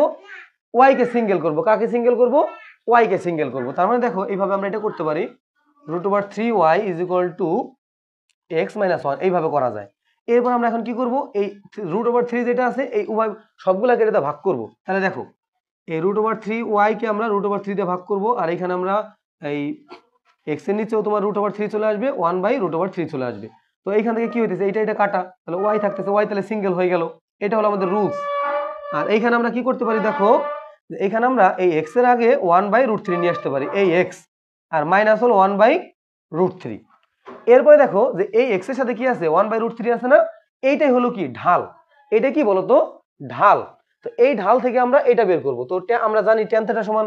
y কে সিঙ্গেল করব, কাকে সিঙ্গেল করব y কে সিঙ্গেল করব, তার মানে দেখো এইভাবে আমরা এটা করতে পারি √3y is equal two x minus 1 এইভাবে করা যায়। এরপর আমরা এখন কি করব এই √3 যেটা আছে এই উভয় সবগুলাকে এটা ভাগ করব, তাহলে দেখো এই √3y কে আমরা √3 দিয়ে ভাগ করব, আর এখানে আমরা এই x এর নিচেও তোমার √3 চলে আসবে, 1/√3 চলে আসবে। তো এইখান থেকে কি হইতেছে এটা কাটা, তাহলে y থাকতেছে, y তাহলে সিঙ্গেল হয়ে গেল, এটা হলো আমাদের রুলস। আর এইখানে আমরা কি করতে পারি দেখো, এখানে আমরা এই x এর আগে 1/√3 নিয়ে আসতে পারি, এই x আর মাইনাস হলো 1/√3। এরপরে দেখো যে এই x এর সাথে কি আছে 1/√3 আছে না, এইটাই হলো কি ঢাল, এটা কি বলতো ঢাল। তো এই ঢাল থেকে আমরা এটা বের করব, তো আমরা জানি tan থিটা সমান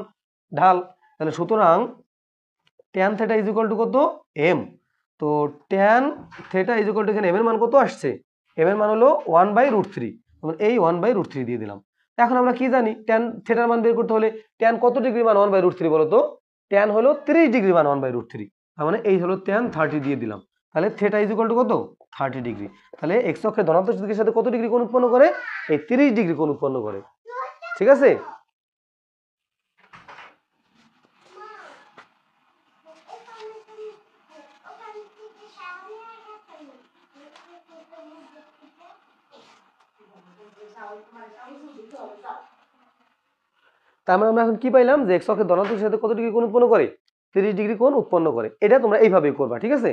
ঢাল, তাহলে সুতরাং tan theta is equal to কত m, তো tan theta is equal two এখানে m এর মান কত আসছে, m এর মান হলো 1/√3, আমরা এই 1/√3 দিয়ে দিলাম। এখন আমরা কি জানি tan থিটার মান বের করতে হলে tan কত ডিগ্রি মান 1/√3 বলো তো, tan হলো 30 ডিগ্রি মান 1/√3, তার মানে এই হলো tan 30 দিয়ে দিলাম, তাহলে থিটা ইজ ইকুয়াল টু কত 30 ডিগ্রি, তাহলে x অক্ষের ধনাত্মক দিকের সাথে কত ডিগ্রি কোণ উৎপন্ন করে এই 30 ডিগ্রি কোণ উৎপন্ন করে। ঠিক আছে, তার মানে আমরা এখন কি পাইলাম যে x অক্ষের ধনাত্মক সাথে কত ডিগ্রি কোণ উৎপন্ন করে 30 ডিগ্রি কোণ উৎপন্ন করে, এটা তোমরা এইভাবেই করবা। ঠিক আছে,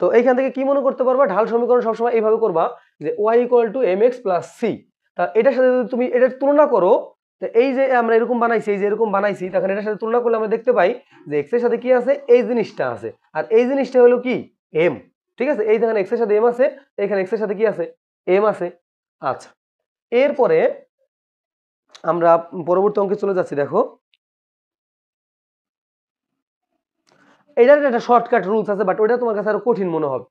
তো এইখান থেকে কি মনে করতে পারবা ঢাল সমীকরণ সবসময় এইভাবে করবা যে y equal to mx plus c, তা এটার সাথে যদি তুমি এটার তুলনা করো তো এই যে আমরা এরকম বানাইছি, এই যে এরকম বানাইছি, তখন এটার সাথে তুলনা করলে আমরা দেখতে পাই যে এক্স এর সাথে কি আছে, এই জিনিসটা আছে, আর এই জিনিসটা হলো কি এম। ঠিক আছে, এই দেখেন এক্স এর সাথে এম আছে, এখানে এক্স এর সাথে কি আছে, এম আছে। আচ্ছা, এরপরে আমরা পরবর্তী অঙ্কে চলে যাচ্ছি। দেখো এটার একটা শর্টকাট রুলস আছে, বাট ওটা তোমার কাছে আরো কঠিন মনে হবে।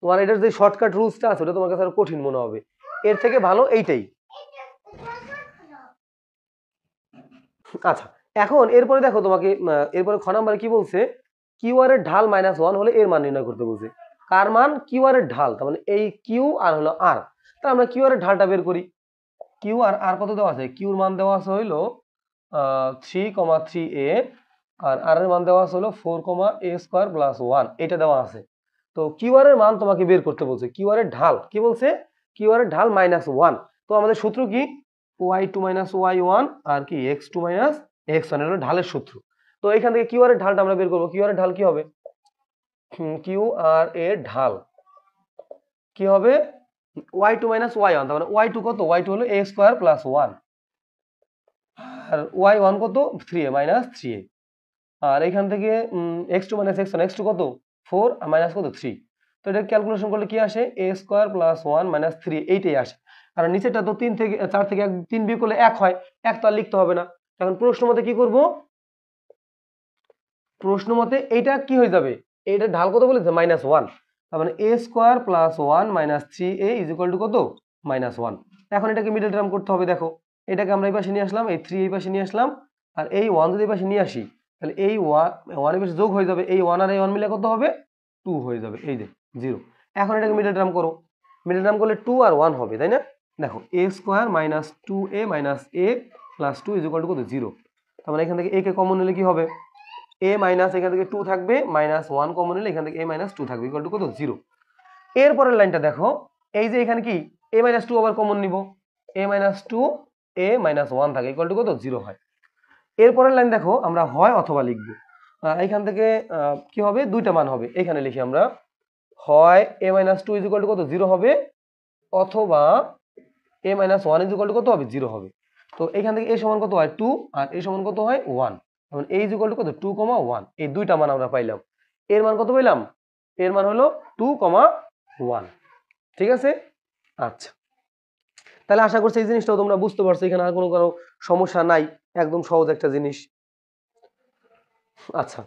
তোমার এটার যে শর্টকাট রুলসটা আছে ওটা তোমার কাছে আরো কঠিন মনে হবে, এর থেকে ভালো এইটাই। আচ্ছা, এখন এরপরে দেখো তোমাকে এরপরে খ নাম্বারে কি বলছে, কিউ আর এর ঢাল -1 হলে এর মান নির্ণয় করতে বলছে। কার মান? কিউ আর এর ঢাল, তার মানে এই কিউ আর হলো আর। তাহলে আমরা কিউ আর এর ঢালটা বের করি। কিউ আর কত দেওয়া আছে? কিউর মান দেওয়া আছে হইলো 3,3a, আর আর এর মান দেওয়া আছে হলো 4,a² + 1, এটা দেওয়া আছে। তো কিউ আর এর মান তোমাকে বের করতে বলছে। কিউ আর এর ঢাল কি বলছে? কিউ আর এর ঢাল -1। তো আমাদের সূত্র কি? y2 - y1 আর কি x2 - x1, এটা হলো ঢালের সূত্র। তো এখান থেকে কিউ আর এর ঢালটা আমরা বের করবো। কিউ আর এর ঢাল কি হবে? কিউ আর এর ঢাল কি হবে? y2 - y1, তার মানে y2 কত? y2 হলো a² + 1, আর y1 কত? 3a - 3a, আর এখান থেকে x2 - x1, x2 কত? 4 আর মাইনাস কত? 3। তো এটা ক্যালকুলেশন করলে কি আসে? a² + 1 - 3, এইটাই আসে। কারণ নিচেরটা তো 4 থেকে 3 বিয়োগ করলে 1 হয়, 1 তো আর লিখতে হবে না। এখন প্রশ্ন মতে কি করব? প্রশ্ন মতে এইটা কি হয়ে যাবে? এইটা ঢাল কত বলেছে? -1, তার মানে a² + 1 - 3a = কত? -1। এখন এটাকে মিডল টার্ম করতে হবে। দেখো এটাকে আমরা এই পাশে নিয়ে আসলাম, এই 3 এই পাশে নিয়ে আসলাম, আর এই 1 যদি এই পাশে নিয়ে আসি, তাহলে এই 1 এর পাশে যোগ হয়ে যাবে, এই 1 আর এই 1 মিলে কত হবে? 2 হয়ে যাবে, এই যে 0। এখন এটাকে মিডল টার্ম করো, মিডল টার্ম করলে 2 আর 1 হবে, তাই না? দেখো a² - 2a - a + 2 = কত? 0। তার মানে এখান থেকে a কে কমন নিলে কি হবে? a মাইনাস, এখান থেকে 2 থাকবে, -1 কমন নিলে এখান থেকে a - 2 থাকবে, = কত? 0। এরপরের লাইনটা দেখো, এই যে এখানে কি a - 2 আবার কমন নিব, a - 2 a - 1 থাকে, = কত? 0 হয়। এরপরের লাইন দেখো, আমরা হয় অথবা লিখবো। এখান থেকে কি হবে? দুইটা মান হবে, এখানে লিখি আমরা, হয় a - 2 = কত? 0 হবে, অথবা a - 1 = কত হবে? 0 হবে। তো এখান থেকে a সমান কত হয়? 2, আর a সমান কত হয়? 1। তখন a = কত? 2, 1। এই দুইটা মান আমরা পাইলাম। এর মান কত পাইলাম? এর মান হলো 2, 1। ঠিক আছে? আচ্ছা, তাহলে আশা করছি এই জিনিসটাও তোমরা বুঝতে পারছো, এখানে আর কোনো সমস্যা নাই, একদম সহজ একটা জিনিস। আচ্ছা,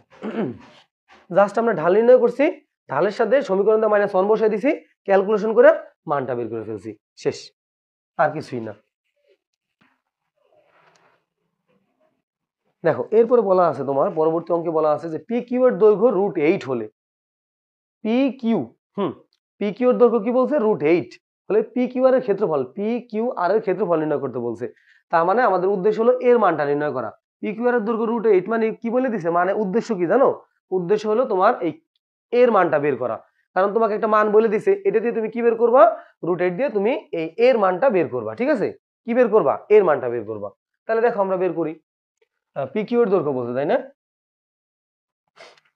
জাস্ট আমরা ঢাল নির্ণয় করছি, ঢালের সাথে সমীকরণ -1 বসাই দিছি, ক্যালকুলেশন করে মানটা বের করে ফেলছি, শেষ, আর কিছুই না। দেখো এরপরে বলা আছে, তোমার পরবর্তী অঙ্কে বলা আছে যে পি কিউ এর দৈর্ঘ্য √8 হলে, পি কিউ পি কিউ এর দৈর্ঘ্য কি বলছে? √8 হলে পি কিউ আর এর ক্ষেত্রফল, পি কিউ আর এর ক্ষেত্রফল নির্ণয় করতে বলছে। তার মানে আমাদের উদ্দেশ্য হলো এর মানটা নির্ণয় করা। পি কিউ আর এর দৈর্ঘ্য √8 মানে কি বলে দিছে? মানে উদ্দেশ্য কি জানো? উদ্দেশ্য হলো তোমার এই এর মানটা বের করা। কারণ তোমাকে একটা মান বলে দিছে, এটা দিয়ে তুমি কি বের করবা? √8 দিয়ে তুমি এই এর মানটা বের করবা। ঠিক আছে, কি বের করবা? এর মানটা বের করবা। তাহলে দেখো আমরা বের করি। পি কিউ এর দৈর্ঘ্য বলছে, তাই না?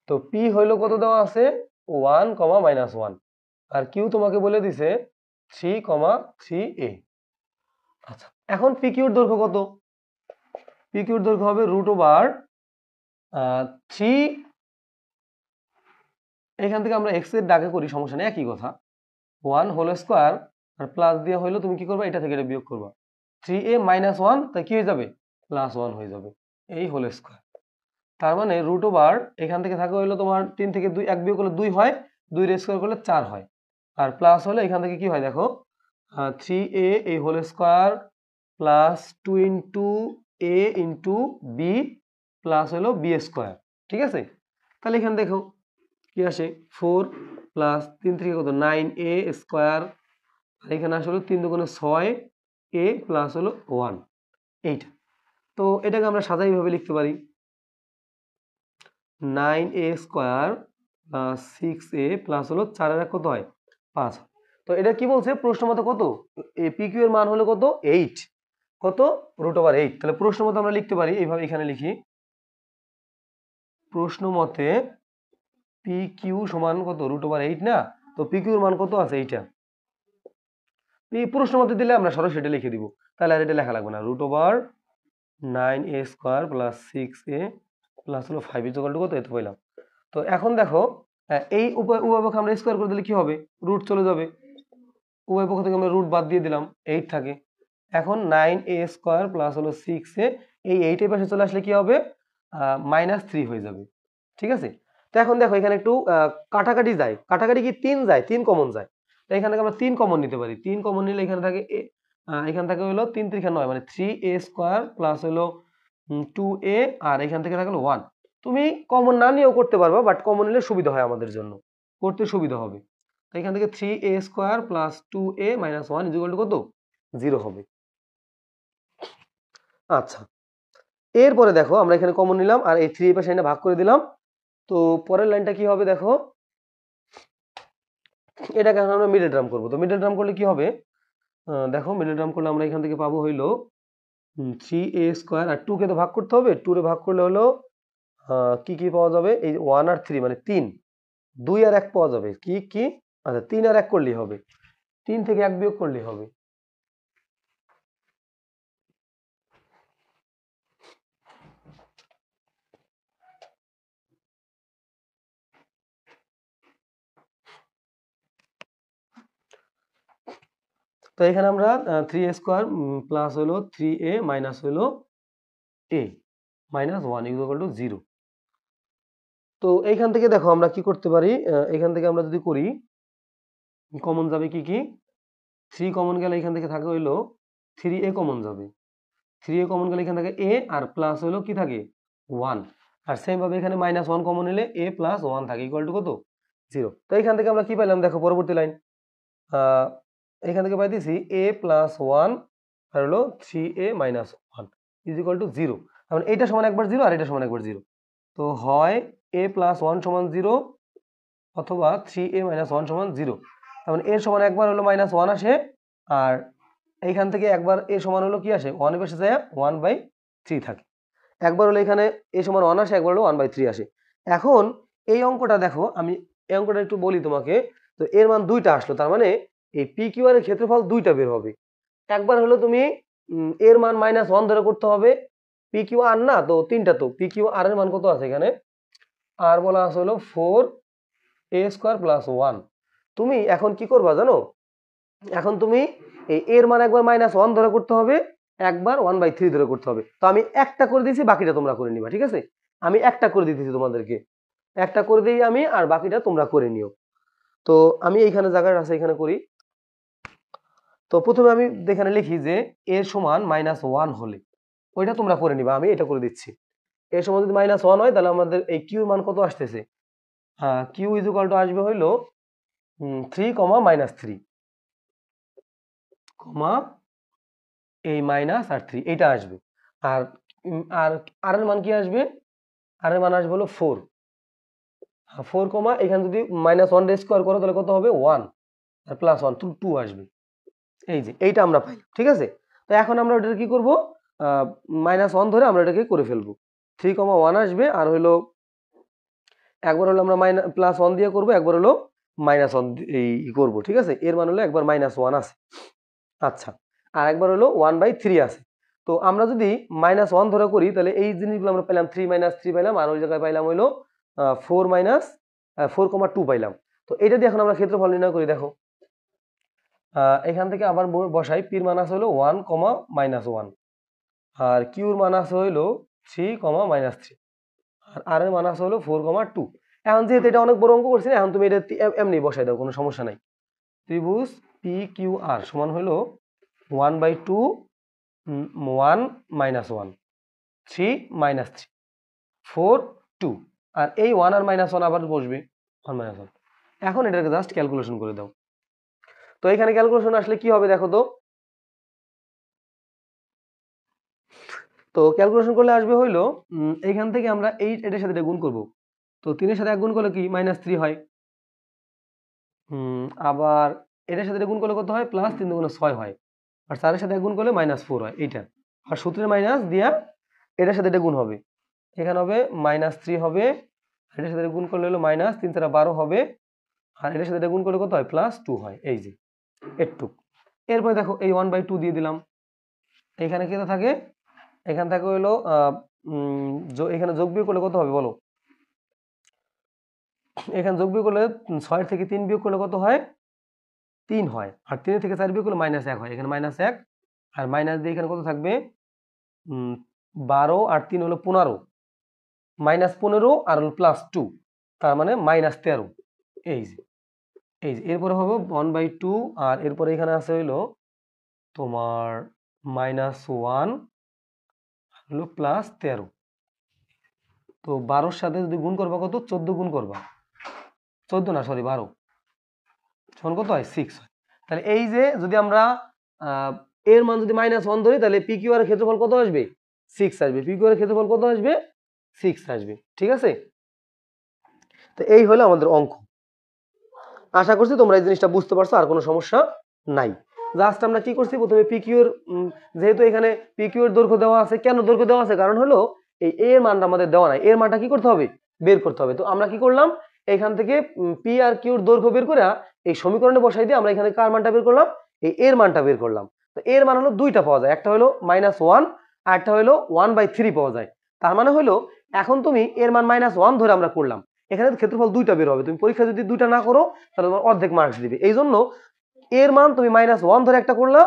তো পি হইলো কত দেওয়া আছে? 1, -1, আর কিউ তোমাকে বলে দিছে 3, 3a। আচ্ছা, এখন পি কিউর দৈর্ঘ্য কত? পি কিউর দৈর্ঘ্য হবে √3, এখান থেকে আমরা x এর দাগে করি, সমস্যা নেই, একই কথা, 1² আর প্লাস দিয়ে হইলো, তুমি কি করবা? এটা থেকে এটা বিয়োগ করবা, 3a - 1, তাই কি হয়ে যাবে? +1 হয়ে যাবে, এই হোল²। তার মানে এখান থেকে থাকে হইলো তোমার 3 থেকে 2, 1 বিয়োগ করলে 2 হয়, 2 এর স্কয়ার করলে 4 হয়, আর প্লাস হলে এখান থেকে কি হয় দেখো, 3a এই whole plus 2 into a into b plus হলো b²। ঠিক আছে, তাহলে এখানে দেখো কি আসে, 4 প্লাস 3 থেকে কত? 9a², আর এখানে আসলে 3 দুগুণে 6a প্লাস হলো 1, এইটা। তো এটাকে আমরা সাজাই ভাবে লিখতে পারি, 9a² প্লাস 6a প্লাস হলো 4 এর কত হয়? 5। তো এটা কি বলছে? প্রশ্ন মতে কত? পি কিউ এর মান হলো কত? 8। কত? √8। তাহলে প্রশ্ন মতে আমরা লিখতে পারি এইভাবে, এখানে লিখি, প্রশ্ন মতে পি কিউ সমান কত? √8 না? তো পি কিউ এর মান কত আছে? এইটা। প্রশ্ন মতে দিলে আমরা সরাসরি এটা লিখে দিব, তাহলে আর এটা লেখা লাগবে না, 9a square plus 6a plus হলো 5 ইজ ইকুয়াল টু কত, এত পেলাম। তো এখন দেখো এই উভয় পক্ষে আমরা স্কোয়ার করে দিলে কি হবে, রুট চলে যাবে, উভয় পক্ষ থেকে আমরা রুট বাদ দিয়ে দিলাম, 8 থাকে। এখন 9a স্কোয়ার প্লাস হলো 6a, এই 8 এর পাশে চলে আসলে কি হবে, -3 হয়ে যাবে, ঠিক আছে। তো এখন দেখো এখানে একটু কাটাকাটি যায়, কাটাকাটি কি 3 যায়, 3 কমন যায়, তো এখান থেকে আমরা 3 কমন নিতে পারি। 3 কমন নিলে এখানে থাকে এখান থেকে হলো 3 3 9 মানে 3a স্কোয়ার প্লাস হলো 2a, আর এখান থেকে থাকলো 1। তুমি কমন না নিয়েও করতে পারবা, বাট কমন নিলে সুবিধা হয় আমাদের জন্য, করতে সুবিধা হবে। তো এখান থেকে 3a square plus 2a minus 1 is equal to কত, 0 হবে। আচ্ছা, এরপরে দেখো আমরা এখানে কমন নিলাম আর এই 3 এর পাশে এনে ভাগ করে দিলাম। তো পরের লাইনটা কি হবে দেখো, এটাকে এখন আমরা মিডল টার্ম করবো। তো মিডল টার্ম করলে কি হবে, দেখো মিডল টার্ম করলে আমরা এখান থেকে পাবো হইলো 3a স্কোয়ার, আর 2 কে তো ভাগ করতে হবে, 2 রে ভাগ করলে হলো কি কি পাওয়া যাবে, এই 1 আর 3 মানে 3, 2 আর 1 পাওয়া যাবে, কি কি, আচ্ছা 3 আর 1 করলেই হবে, 3 থেকে 1 বিয়োগ করলেই হবে। তো এখানে আমরা 3a স্কোয়ার প্লাস হলো 3a মাইনাস হলো a মাইনাস 1 ইকুয়াল টু 0। তো এইখান থেকে দেখো আমরা কি করতে পারি, এখান থেকে আমরা যদি করি কমন যাবে কি কি, 3 কমন গেলে এখান থেকে থাকে হইলো 3a কমন যাবে, 3a কমন গেলে এখান থেকে a আর প্লাস হলো কি থাকে 1, আর সেম ভাবে এখানে -1 কমন নিলে a প্লাস 1 থাকে ইকুয়াল টু কত, 0। তো এখান থেকে আমরা কি পেলাম দেখো, পরবর্তী লাইন এখান থেকে পাইতেছি a প্লাস 1 আর হলো 3a minus 1 is equal to 0। মানে এইটা সমান একবার 0 আর এটা সমান একবার 0। তো হয় a প্লাস 1 সমান 0 অথবা 3a মাইনাস 1 সমান 0। তার মানে এর সমান একবার হলো -1 আসে, আর এইখান থেকে একবার এ সমান হলো কি আসে, 1 এর পাশে যায় 1/3 থাকে। একবার হলো এখানে এ সমান 1 আসে, একবার হলো 1/3 আসে। এখন এই অঙ্কটা দেখো, আমি এই অঙ্কটা একটু বলি তোমাকে। তো এর মান 2টা আসলো, তার মানে এই পি কিউ আর এর ক্ষেত্রফল 2টা বের হবে। একবার হলো তুমি এর মান -1 ধরে করতে হবে, পি কিউ আর না তো 3টা, তো পি কিউ আর এর মান কত আছে এখানে, আর বলা আছে হলো 4a স্কোয়ার প্লাস 1। তুমি এখন কি করবা জানো, এখন তুমি এই এর মান একবার -1 ধরে করতে হবে, একবার 1/3 ধরে করতে হবে। তো আমি একটা করে দিয়েছি, বাকিটা তোমরা করে নিবা, ঠিক আছে। আমি একটা করে দিতেছি তোমাদেরকে, একটা করে দিই আমি, আর বাকিটা তোমরা করে নিও। তো আমি এইখানে জায়গাটা আছে এখানে করি। তো প্রথমে আমি এখানে লিখি যে এ সমান -1 হলে, ওইটা তোমরা করে নিবা, আমি এটা করে দিচ্ছি। এ সমান যদি -1 হয় তাহলে আমাদের এই কিউর মান কত আসতেছে, কিউ ইজ ইকুয়াল টু আসবে হইলো 3, -3 কমা এই মাইনাস আর 3 এইটা আসবে। আর আর এর মান কি আসবে, আর এর মান আসবে হলো 4, 4 কমা এখানে যদি -1 স্কোয়ার করো তাহলে কত হবে 1, আর +1 2 আসবে। এই যে এইটা আমরা পাই, ঠিক আছে। তো এখন আমরা ওটা কি করব, -1 ধরে আমরা এটাকে করে ফেলবো, 3, 1 আসবে, আর হলো একবার হলো আমরা +1 দিয়ে করব, একবার হলো -1 এই করব, ঠিক আছে। এর মান হলো একবার -1 আছে, আচ্ছা, আর একবার হলো 1/3 আছে। তো আমরা যদি -1 ধরে করি তাহলে এই জিনিসগুলো আমরা পেলাম 3 - 3 পেলাম, আর ওই জায়গায় পাইলাম হলো 4-4,2 পাইলাম। তো এটা দিয়ে এখন আমরা ক্ষেত্রফল নির্ণয় করি। দেখো এখান থেকে আবার বসাই, পির মান আছে হলো 1, -1, আর কিউর মান আছে হইলো 3, -3, আর এর মান আছে হলো 4,2। এখন যেহেতু এটা অনেক বড় অঙ্ক করছি না, এখন তুমি এটা এমনি বসাই দাও, কোনো সমস্যা নাই। ত্রিভুজ পি কিউ আর সমান হলো 1/2 1 -1 3 -3 4 2, আর এই 1 আর -1 আবার বসবে 1 -1। এখন এটাকে জাস্ট ক্যালকুলেশন করে দাও। তো এখানে ক্যালকুলেশন আসলে কি হবে দেখো, তো ক্যালকুলেশন করলে আসবে হইলো এইখান থেকে আমরা এটার সাথে এটা গুণ করব। তো 3 এর সাথে 1 গুণ করলে কি -3 হয়, আবার এটার সাথে এটা গুণ করলে কত হয়, +3 × 6 হয়, আর 4 এর সাথে 1 গুণ করলে -4 হয় এইটা। আর সূত্রের মাইনাস দিয়া এটার সাথে এটা গুণ হবে, এখানে হবে -3 হবে, এটার সাথে গুণ করলে হলো -3 × 12 হবে, আর এটার সাথে এটা গুণ করলে কত হয়, +2 হয়, এই যে একটু। এরপরে দেখো এই 1/2 দিয়ে দিলাম, এখানে কি থাকে এখান থেকে হলো এখানে যোগ বিয়োগ করলে কত হবে বলো? এখানে যোগ বিয়োগ করলে 6 থেকে 3 বিয়োগ করলে কত হয়? 3 হয়। আর 3 থেকে 4 বিয়োগ করলে -1 হয়। এখানে -1 আর মাইনাস দিয়ে এখানে কত থাকবে? 12 আর 3 হলো 15, -15 আর হলো +2, তার মানে -13। এই যে এরপরে হবে 1/2 আর এরপরে এখানে আছে হইলো তোমার -1 হলো +13। তো 12-র সাথে যদি গুণ করবা কত? 14 গুণ করবা, 14 না সরি 12, তখন কত হয়? 6 হয়। তাহলে এই যে যদি আমরা এর মান যদি -1 ধরি তাহলে পি কিউ আর এর ক্ষেত্রফল কত আসবে? 6 আসবে। পি কিউ আর এর ক্ষেত্রফল কত আসবে? 6 আসবে। ঠিক আছে? তো এই হলো আমাদের অঙ্ক। আশা করছি তোমরা এই জিনিসটা বুঝতে পারছো, আর কোনো সমস্যা নাই। জাস্ট আমরা কি করছি, প্রথমে পিকিউ এর যেহেতু এখানে পিকিউ এর দৈর্ঘ্য দেওয়া আছে, কেন দৈর্ঘ্য দেওয়া আছে? কারণ হলো এই এ এর মানটা আমাদের দেওয়া নাই, এর মানটা কি করতে হবে? বের করতে হবে। তো আমরা কি করলাম, এখান থেকে পি আর কিউর দৈর্ঘ্য বের করে এই সমীকরণে বসাই দিয়ে আমরা এখানে কার মানটা বের করলাম? এই এর মানটা বের করলাম। তো এর মান হলো দুইটা পাওয়া যায়, একটা হলো -1 আর একটা হলো 1/3 পাওয়া যায়। তার মানে হলো এখন তুমি এর মান -1 ধরে আমরা করলাম, এখানে ক্ষেত্রফল দুইটা বের হবে। তুমি পরীক্ষা যদি দুইটা না করো তাহলে তোমার অর্ধেক মার্কস দিবে। এই জন্য এর মান তুমি -1 ধরে একটা করলা,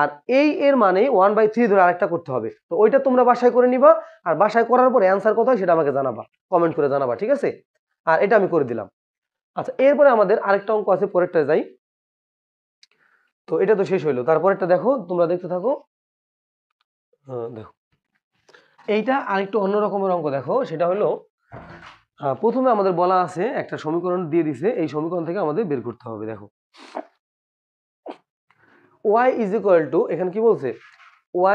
আর এই এর মানে 1/3 ধরে আরেকটা করতে হবে। তো ওইটা তোমরা বাসায় করে নিবা, আর বাসায় করার পরে অ্যান্সার কত হয় সেটা আমাকে জানাবা, কমেন্ট করে জানাবা। ঠিক আছে? আর এটা আমি করে দিলাম। আচ্ছা, এরপরে আমাদের আরেকটা অঙ্ক আছে, পরেরটা যাই। তো এটা তো শেষ হইলো, তারপরেরটা দেখো, তোমরা দেখতে থাকো। দেখো এইটা আরেকটু অন্য রকমের অঙ্ক। দেখো সেটা হলো প্রথমে আমাদের বলা আছে একটা সমীকরণ দিয়ে দিছে, এই সমীকরণ থেকে আমাদের বের করতে হবে। দেখো y ইজ ইকুয়াল টু, এখানে কি বলছে?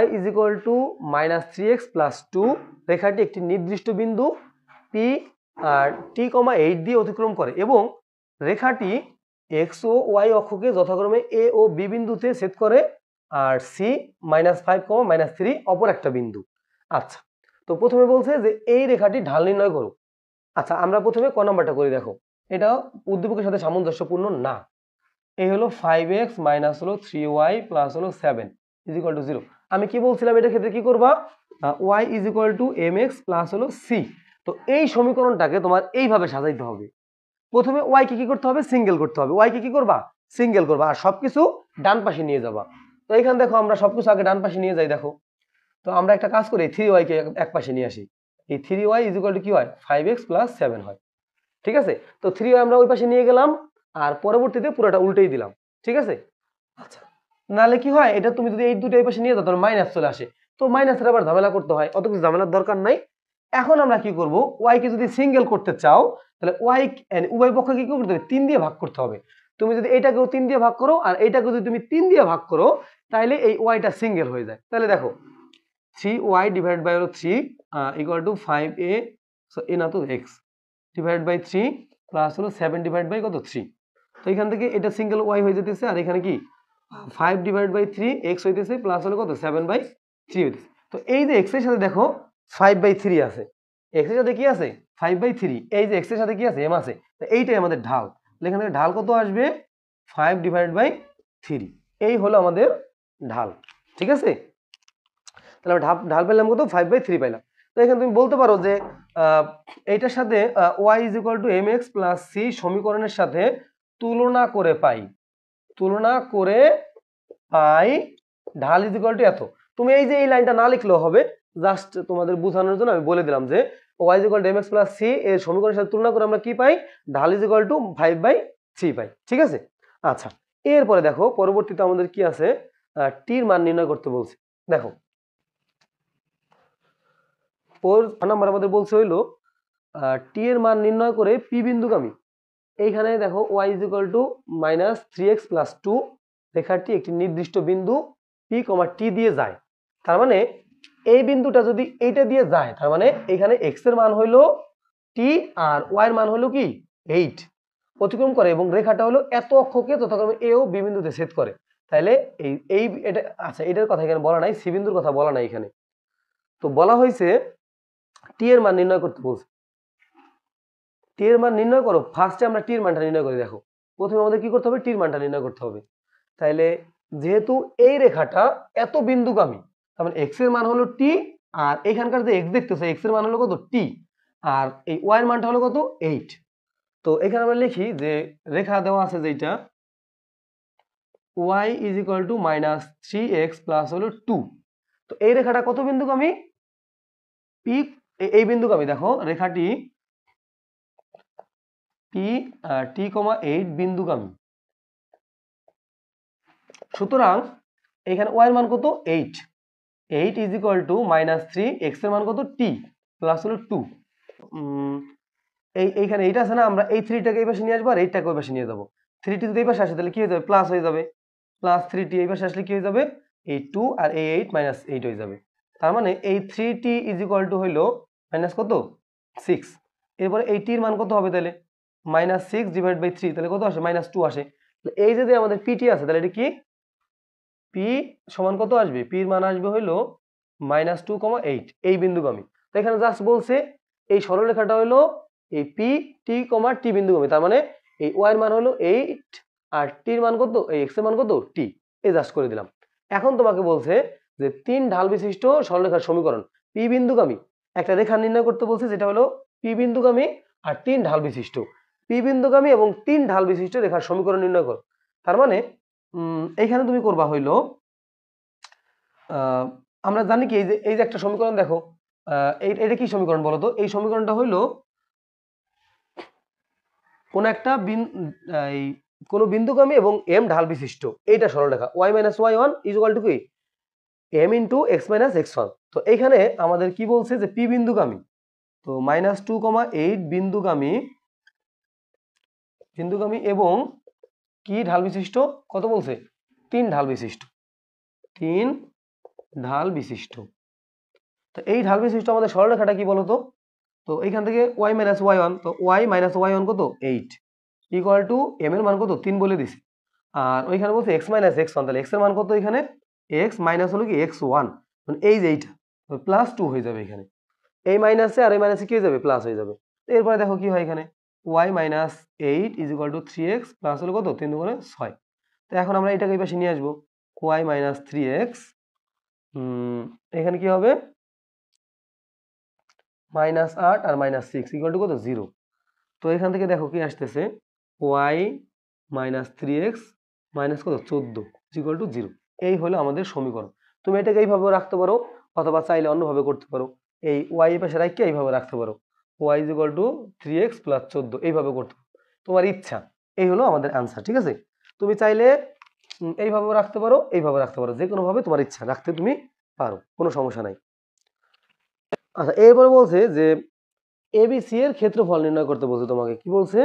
y is equal two -3x + 2 রেখাটি একটি নির্দিষ্ট বিন্দু p আর t, 8 দিয়ে অতিক্রম করে এবং রেখাটি x ও y অক্ষকে যথাক্রমে a ও b বিন্দুতে ছেদ করে, আর c -5, -3 অপর একটা বিন্দু। আচ্ছা, তো প্রথমে বলছে যে এই রেখাটি ঢাল নির্ণয় করো। আচ্ছা, আমরা প্রথমে ক নাম্বারটা করি। দেখো এটা উদ্দীপকের সাথে সামঞ্জস্যপূর্ণ না। এই হলো 5x - হলো 3y প্লাস হলো 7 ইজ ইকুয়াল টু 0। আমি কি বলছিলাম, এটার ক্ষেত্রে কি করবা? y is equal two mx plus হলো c। তো এই সমীকরণটাকে তোমার এইভাবে সাজাইতে হবে। প্রথমে y কে কি করতে হবে? সিঙ্গেল করতে হবে। y কে কি করবা? সিঙ্গেল করবা, আর সবকিছু ডান পাশে নিয়ে যাবা। তো এখানে দেখো আমরা সবকিছু আগে ডান পাশে নিয়ে যাই। দেখো তো আমরা একটা কাজ করি, 3y কে এক পাশে নিয়ে আসি। এই 3y ইজ ইকুয়াল টু কি হয়? 5x প্লাস 7 হয়। ঠিক আছে? তো 3y আমরা ওই পাশে নিয়ে গেলাম, আর পরবর্তীতে পুরোটা উল্টেই দিলাম। ঠিক আছে? আচ্ছা, নাহলে কি হয়, এটা তুমি যদি এই দুটো এই পাশে নিয়ে যাও তাহলে মাইনাস চলে আসে। তো মাইনাসের আবার ঝামেলা করতে হয়, অত কিছু ঝামেলার দরকার নাই। এখন আমরা কি করব, ওয়াই কে যদি সিঙ্গেল করতে চাও তাহলে ওয়াই উভয় পক্ষকে কি করতে হবে? 3 দিয়ে ভাগ করতে হবে। তুমি যদি এইটাকেও 3 দিয়ে ভাগ করো আর এইটাকে যদি তুমি 3 দিয়ে ভাগ করো, তাহলে এই ওয়াইটা সিঙ্গেল হয়ে যায়। তাহলে দেখো 3y ডিভাইড বাই হলো 3 ইকুয়াল টু 5a, সো এ না তো x ডিভাইড বাই 3 প্লাস হলো 7 ডিভাইড বাই কত? 3। তো এখান থেকে এটা সিঙ্গেল y হয়ে যেতেছে, আর এখানে কি 5 ডিভাইড বাই 3 x হইতেছে, প্লাস হলো কত? 7/3 হইতেছে। তো এই যে x এর সাথে দেখো 5/3 আছে, x এর সাথে কি আছে? 5/3। এই যে x এর সাথে কি আছে? m আছে। তো এইটাই আমাদের ঢাল। এখান থেকে ঢাল কত আসবে? 5 ডিভাইড বাই 3। এই হলো আমাদের ঢাল। ঠিক আছে? তাহলে ঢাল পেলাম কত? 5/3 পাইলাম। তো এখানে তুমি বলতে পারো যে এইটার সাথে y is equal two mx plus c সমীকরণের সাথে তুলনা করে পাই ঢাল ইজ ইকুয়াল টু এত। তুমি এই যে এই লাইনটা না লিখলেও হবে, জাস্ট তোমাদের বোঝানোর জন্য আমি বলে দিলাম যে y is equal two mx plus c এর সমীকরণের সাথে তুলনা করে আমরা কি পাই? ঢাল ইজ ইকুয়াল টু 5/3 পাই। ঠিক আছে? আচ্ছা, এরপরে দেখো পরবর্তীতে আমাদের কি আছে, টির মান নির্ণয় করতে বলছে। দেখো নাম্বার আমাদের বলছে হইলো টি এর মান নির্ণয় করে পি বিন্দুগামী। এইখানে দেখো y is equal two -3x plus 2 রেখাটি একটি নির্দিষ্ট বিন্দু p, t দিয়ে যায়। তার মানে এই বিন্দুটা যদি এইটা দিয়ে যায়, তার মানে এখানে x এর মান হইলো t আর y এর মান হলো কি 8 অতিক্রম করে, এবং রেখাটা হলো এত অক্ষকে যথাক্রমে a ও b বিন্দুতে ছেদ করে। তাহলে এই এটা আচ্ছা, এটার কথা এখানে বলা নাই, সি বিন্দুর কথা বলা নাই এখানে। তো বলা হয়েছে টি এর মান নির্ণয় করতে বলছে। টি এর মান নির্ণয় করো। ফার্স্টে আমরা টির মানটা নির্ণয় করি। দেখো প্রথমে আমাদের কি করতে হবে? টির মানটা নির্ণয় করতে হবে। তাইলে যেহেতু এই রেখাটা এত বিন্দুগামী, তার মানে এক্স এর মান হলো টি আর এখানকার যে এক্স দেখতেছো এক্স এর মান হলো কত টি, আর এই ওয়াই এর মানটা হলো কত 8। তো এখানে আমরা লিখি যে রেখা দেওয়া আছে যেটা y is equal two -3x plus হলো 2। তো এই রেখাটা কত বিন্দুগামী? পি, এই বিন্দুগামী। দেখো রেখাটি t,8 বিন্দুগামী। সুতরাং এখানে y এর মান কত 8, 8 ইজ ইকুয়াল টু -3, x এর মান কত t প্লাস হলো 2। এইখানে এইটা আছে না, আমরা এই 3টাকে এই পাশে নিয়ে আসবো আর 8টাকে ওই পাশে নিয়ে যাবো। 3t যদি এই পাশে আসে তাহলে কি হয়ে যাবে? প্লাস হয়ে যাবে। প্লাস 3t এই পাশে আসলে কি হয়ে যাবে? এই 2 আর এই 8 -8 হয়ে যাবে। তার মানে এই 3t ইজ ইকুয়াল টু হইলো মাইনাস কত 6। এরপরে এই t এর মান কত হবে তাহলে? -6 ডিভাইড বাই 3, তাহলে কত আসে? -2 আসে। এই যে আমাদের pt আছে তাহলে এটা কি p সমান কত আসবে? p এর মান আসবে হইলো -2,8 এই বিন্দুগামী। তো এখানে জাস্ট বলছে এই সরলরেখাটা হলো এই পি টি কমা টি বিন্দুগামী। তার মানে এই ওয়াই এর মান হলো 8 আর টি এর মান কত? এই এক্স এর মান কত? টি। এই জাস্ট করে দিলাম। এখন তোমাকে বলছে যে 3 ঢাল বিশিষ্ট সরলরেখার সমীকরণ পি বিন্দুগামী একটা রেখা নির্ণয় করতে বলছে, যেটা হলো পি বিন্দুগামী আর 3 ঢাল বিশিষ্ট। পি বিন্দুগামী এবং 3 ঢাল বিশিষ্ট রেখার সমীকরণ নির্ণয় করো। তার মানে এইখানে তুমি করবা হইলো আমরা জানি কি এই যে একটা সমীকরণ দেখো, এটা কি সমীকরণ বলো তো? এই সমীকরণটা হইলো কোন একটা কোন বিন্দুগামী এবং m ঢাল বিশিষ্ট এইটা সরলরেখা y - y1 = কি m * x - x1। তো এইখানে আমাদের কি বলছে যে p বিন্দুগামী, তো -2,8 বিন্দুগামী এবং কি ঢাল বিশিষ্ট? কত বলছে? 3 ঢাল বিশিষ্ট। 3 ঢাল বিশিষ্ট। তো এই ঢাল বিশিষ্ট আমাদের সরলরেখাটা কি বলতো? তো এইখান থেকে y - y1, তো y - y1 কত 8 ইকুয়াল টু m এর মান কত 3 বলে দিছি। আর ওইখানে বলছে x - x1, তাহলে x এর মান কত? এখানে x মাইনাস হলো কি x1, মানে এই যে এইটা +2 হয়ে যাবে। এখানে এই মাইনাসে আর এই মাইনাসে কি হয়ে যাবে? প্লাস হয়ে যাবে। এরপরে দেখো কি হয়, এখানে y - 8 = 3x প্লাস হলো কত 3 × 6। তো এখন আমরা এটাকে এই পাশে নিয়ে আসবো y - 3x, এখানে কি হবে? -8 আর -6 = কত 0। তো এখান থেকে দেখো কি আসতেছে y - 3x মাইনাস কত 14 = 0। এই হলো আমাদের সমীকরণ। তুমি এটাকে এইভাবে রাখতে পারো, অথবা চাইলে অন্যভাবে করতে পারো। এই y এর পাশে রাখকে এইভাবে রাখতে পারো, y = 3x + 14 এইভাবে করতে পারো, তোমার ইচ্ছা। এই হলো আমাদের অ্যান্সার। ঠিক আছে, তুমি চাইলে এইভাবে রাখতে পারো, এইভাবে রাখতে পারো, যে কোনো ভাবে তোমার ইচ্ছা রাখতে তুমি পারো, কোনো সমস্যা নাই। আচ্ছা, এরপরে বলছে যে ABC এর ক্ষেত্রফল নির্ণয় করতে বলছে তোমাকে। কি বলছে?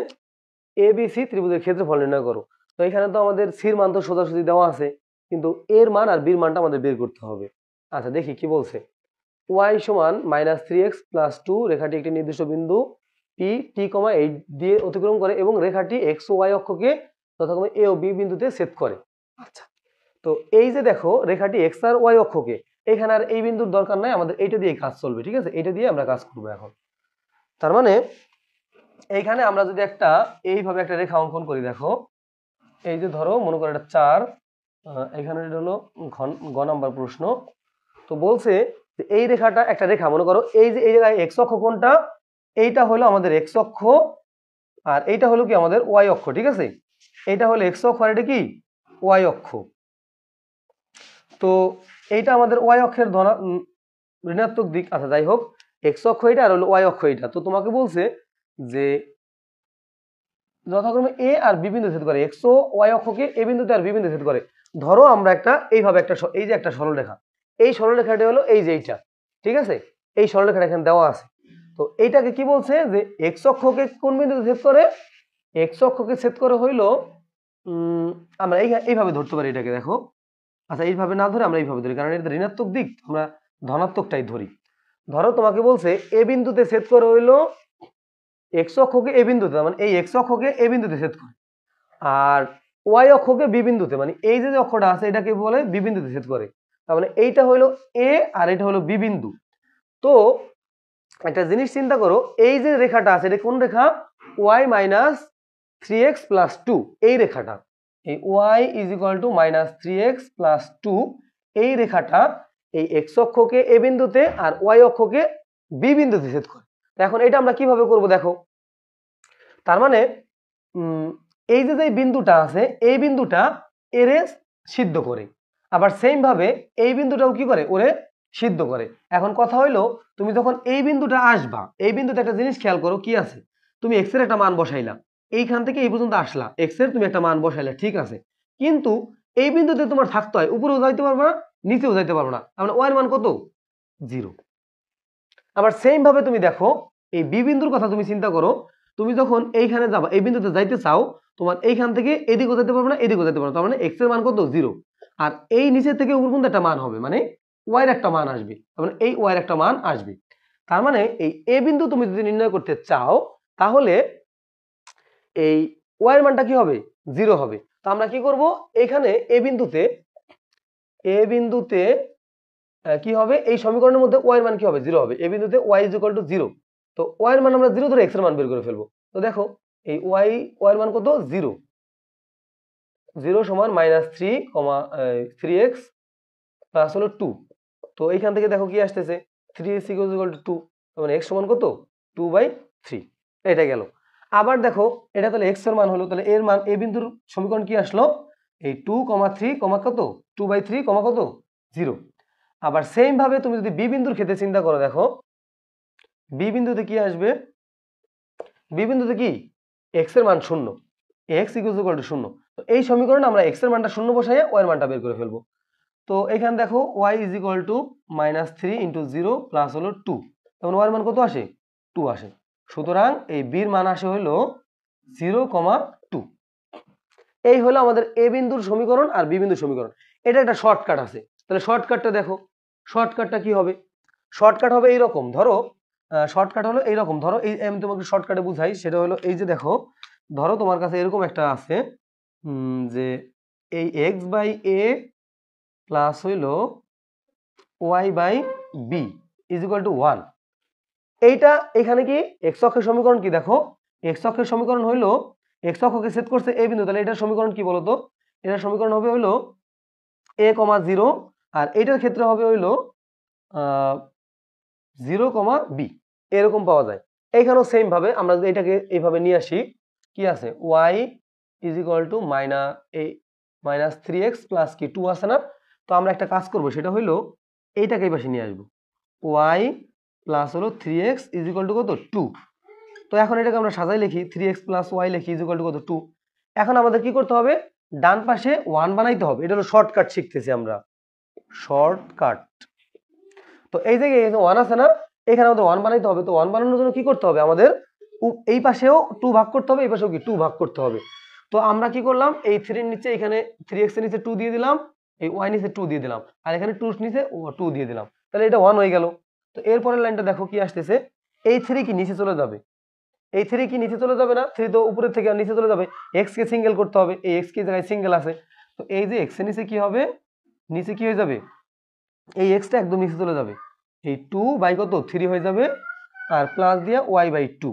ABC ত্রিভুজের ক্ষেত্রফল নির্ণয় করো। তো এখানে তো আমাদের সির মান তো সোজাসুজি দেওয়া আছে, কিন্তু এর মান আর বির মানটা আমাদের বের করতে হবে। আচ্ছা দেখি কি বলছে। y সমান -3x + 2 রেখাটি একটি নির্দিষ্ট বিন্দু p t, 8 দিয়ে অতিক্রম করে এবং রেখাটি x ও y অক্ষকে যথাক্রমে a ও b বিন্দুতে ছেদ করে। আচ্ছা, তো এই যে দেখো রেখাটি x আর y অক্ষকে, এখানে আর এই বিন্দুর দরকার নাই, আমাদের এইটা দিয়ে কাজ চলবে। ঠিক আছে, এটা দিয়ে আমরা কাজ করবো এখন। তার মানে এইখানে আমরা যদি এইভাবে একটা রেখা অঙ্কন করি, দেখো এই যে ধরো মনে করো এটা 4, এখানে এটা হলো গ নাম্বার প্রশ্ন। তো বলছে যে এই রেখাটা একটা রেখা, মনে করো এই যে এই জায়গায় x অক্ষ কোনটা? এইটা হলো আমাদের x অক্ষ, আর এইটা হলো কি আমাদের y অক্ষ। ঠিক আছে, এইটা হলো x অক্ষ আর এটা কি y অক্ষ। তো এইটা আমাদের y অক্ষের ঋণাত্মক দিক। আচ্ছা যাই হোক, x অক্ষ এটা আর হলো y অক্ষ এটা। তো তোমাকে বলছে যে যথাক্রমে a আর b বিন্দু ছেদ করে, x ও y অক্ষকে a বিন্দুতে আর b বিন্দু ছেদ করে। ধরো আমরা এইভাবে এই যে একটা সরলরেখা, এই সরলরেখাটা হলো এই যে এইটা। ঠিক আছে, এই সরলরেখাটা এখানে দেওয়া আছে। তো এইটাকে কি বলছে যে x অক্ষকে কোন বিন্দুতে ছেদ করে? x অক্ষকে ছেদ করে হইলো আমরা এইভাবে ধরতে পারি এটাকে। দেখো, আচ্ছা এইভাবে না ধরে আমরা এইভাবে ধরি, কারণ এটা ঋণাত্মক দিক, আমরা ধনাত্মকটাই ধরি। ধরো তোমাকে বলছে a বিন্দুতে ছেদ করে হইলো x অক্ষকে a বিন্দুতে, মানে এই x অক্ষকে a বিন্দুতে ছেদ করে, আর y অক্ষকে b বিন্দুতে, মানে এই যে অক্ষটা আছে এটাকে বলে b বিন্দুতে ছেদ করে। তার মানে এইটা হলো a আর এটা হলো b বিন্দু। তো একটা জিনিস চিন্তা করো, এই যে রেখাটা আছে এটা কোন রেখা? y - 3x + 2 এই রেখাটা, এই y = -3x + 2 এই রেখাটা এই এক্স অক্ষকে এ বিন্দুতে আর ওয়াই অক্ষকে বি বিন্দুতে ছেদ করে। এখন এটা আমরা কিভাবে করব দেখো, তার মানে এই যে বিন্দুটা আছে এই বিন্দুটা এরে সিদ্ধ করে, আবার সেম ভাবে এই বিন্দুটাও কি করে ওরে সিদ্ধ করে। এখন কথা হইলো তুমি যখন এই বিন্দুটা আসবা, এই বিন্দুতে একটা জিনিস খেয়াল করো কি আছে, তুমি এক্স এর একটা মান বসাইলা, এইখান থেকে এই পর্যন্ত আসলা, এক্স এর তুমি একটা মান বসাইলা, ঠিক আছে, কিন্তু এই বিন্দুতে তোমার থাকতে হয় উপরেও যাইতে পারবে না নিচেও যাইতে পারবে না, মানে ওয়াই এর মান কত 0। আবার সেম ভাবে তুমি দেখো এই বি বিন্দুর কথা তুমি চিন্তা করো, তুমি যখন এইখানে যাবা এই বিন্দুতে যাইতে চাও, তোমার এইখান থেকে এদিকেও যেতে পারবে না এদিকেও যেতে পারবে না, তার মানে এক্স এর মান কত 0। আর এই নিচের থেকে উপর পর্যন্ত একটা মান হবে, মানে ওয়াই এর একটা মান আসবে, তার মানে এই ওয়াই এর একটা মান আসবে। তার মানে এই এ বিন্দু তুমি যদি নির্ণয় করতে চাও তাহলে এই ওয়াই এর মানটা কি হবে 0 হবে। তো আমরা কি করব, এখানে এ বিন্দুতে কি হবে, এই সমীকরণের মধ্যে ওয়াই এর মান কি হবে 0 হবে, এ বিন্দুতে ওয়াই ইজ ইকুয়াল টু 0। তো ওয়াই এর মান আমরা 0 ধরে এক্স এর মান বের করে ফেলবো। তো দেখো এই ওয়াই এর মান কত 0, 0 সমান -3 প্লাস হলো 2। তো এইখান থেকে দেখো কি আসতেছে 3x = 2, মানে x সমান কত 2/3, এটা গেল। আবার দেখো এটা তাহলে x এর মান হলো, তাহলে এর মান এ বিন্দুর সমীকরণ কি আসলো, এই 2, 3, কত 2/3, কত 0। আবার সেম ভাবে তুমি যদি বি বিন্দুর ক্ষেত্রে চিন্তা করো, দেখো বি বিন্দুতে কি আসবে, বি বিন্দুতে কি x এর মান 0, x = 0। তো এই সমীকরণে আমরা x এর মানটা 0 বসাইয়া y এর মানটা বের করে ফেলবো। তো এখানে দেখো y = -3 × 0 প্লাস হলো 2, তখন y এর মান কত আসে 2 আসে। সুতরাং এই b এর মান আসে হলো 0,2। এই হলো আমাদের এ বিন্দুর সমীকরণ আর বি বিন্দুর সমীকরণ। এটা একটা শর্টকাট আছে, তাহলে শর্টকাটটা দেখো, শর্টকাটটা কি হবে, শর্টকাট হবে এইরকম, ধরো শর্টকাট হলো এইরকম, ধরো এই আমি তোমাকে শর্টকাটে বুঝাই, সেটা হলো এই যে দেখো, ধরো তোমার কাছে এরকম একটা আছে যে এই x/a প্লাস হইল y/b = 1। এইটা এখানে কি এক্স অক্ষের সমীকরণ কি দেখো, এক্স অক্ষের সমীকরণ হইলো এক্স অক্ষকে ছেদ করছে এ বিন্দু, তাহলে এটার সমীকরণ কি বলতো, এটার সমীকরণ হবে হইলো a, 0, আর এটার ক্ষেত্রে হবে হইলো 0, b, এরকম পাওয়া যায়। এইখানেও সেম ভাবে আমরা যদি এটাকে এইভাবে নিয়ে আসি, কি আছে y = -3x প্লাস কি 2 আছে না, তো আমরা একটা কাজ করব, সেটা হইলো এইটাকে এই পাশে নিয়ে আসবো, y প্লাস হলো 3x = কত 2। তো এখন এটাকে আমরা সাজাই লিখি 3x প্লাস y লিখি = কত 2। এখন আমাদের কি করতে হবে, ডান পাশে 1 বানাইতে হবে, এটা হলো শর্টকাট শিখতেছি আমরা, শর্টকাট। তো এই যে 1 আছে না, এখানে আমাদের 1 বানাইতে হবে। তো 1 বানানোর জন্য কি করতে হবে, আমাদের এই পাশেও 2 ভাগ করতে হবে, এই পাশেও কি 2 ভাগ করতে হবে। তো আমরা কি করলাম, এই 3 এর নিচে এখানে 3x এর নিচে 2 দিয়ে দিলাম, এই y নিচে 2 দিয়ে দিলাম, আর এখানে 2 নিচে 2 দিয়ে দিলাম, তাহলে এটা 1 হয়ে গেল। তো এরপরের লাইনটা দেখো কি আসতেছে, এই 3 কি নিচে চলে যাবে, এই 3 কি নিচে চলে যাবে না, 3 তো উপরের থেকে নিচে চলে যাবে, x কে সিঙ্গেল করতে হবে, এই x কে জায়গায় সিঙ্গেল আছে, তো এই যে x এর নিচে কি হবে, নিচে কি হয়ে যাবে, এই x টা একদম নিচে চলে যাবে, এই 2/কত 3 হয়ে যাবে, আর প্লাস দিয়ে y/2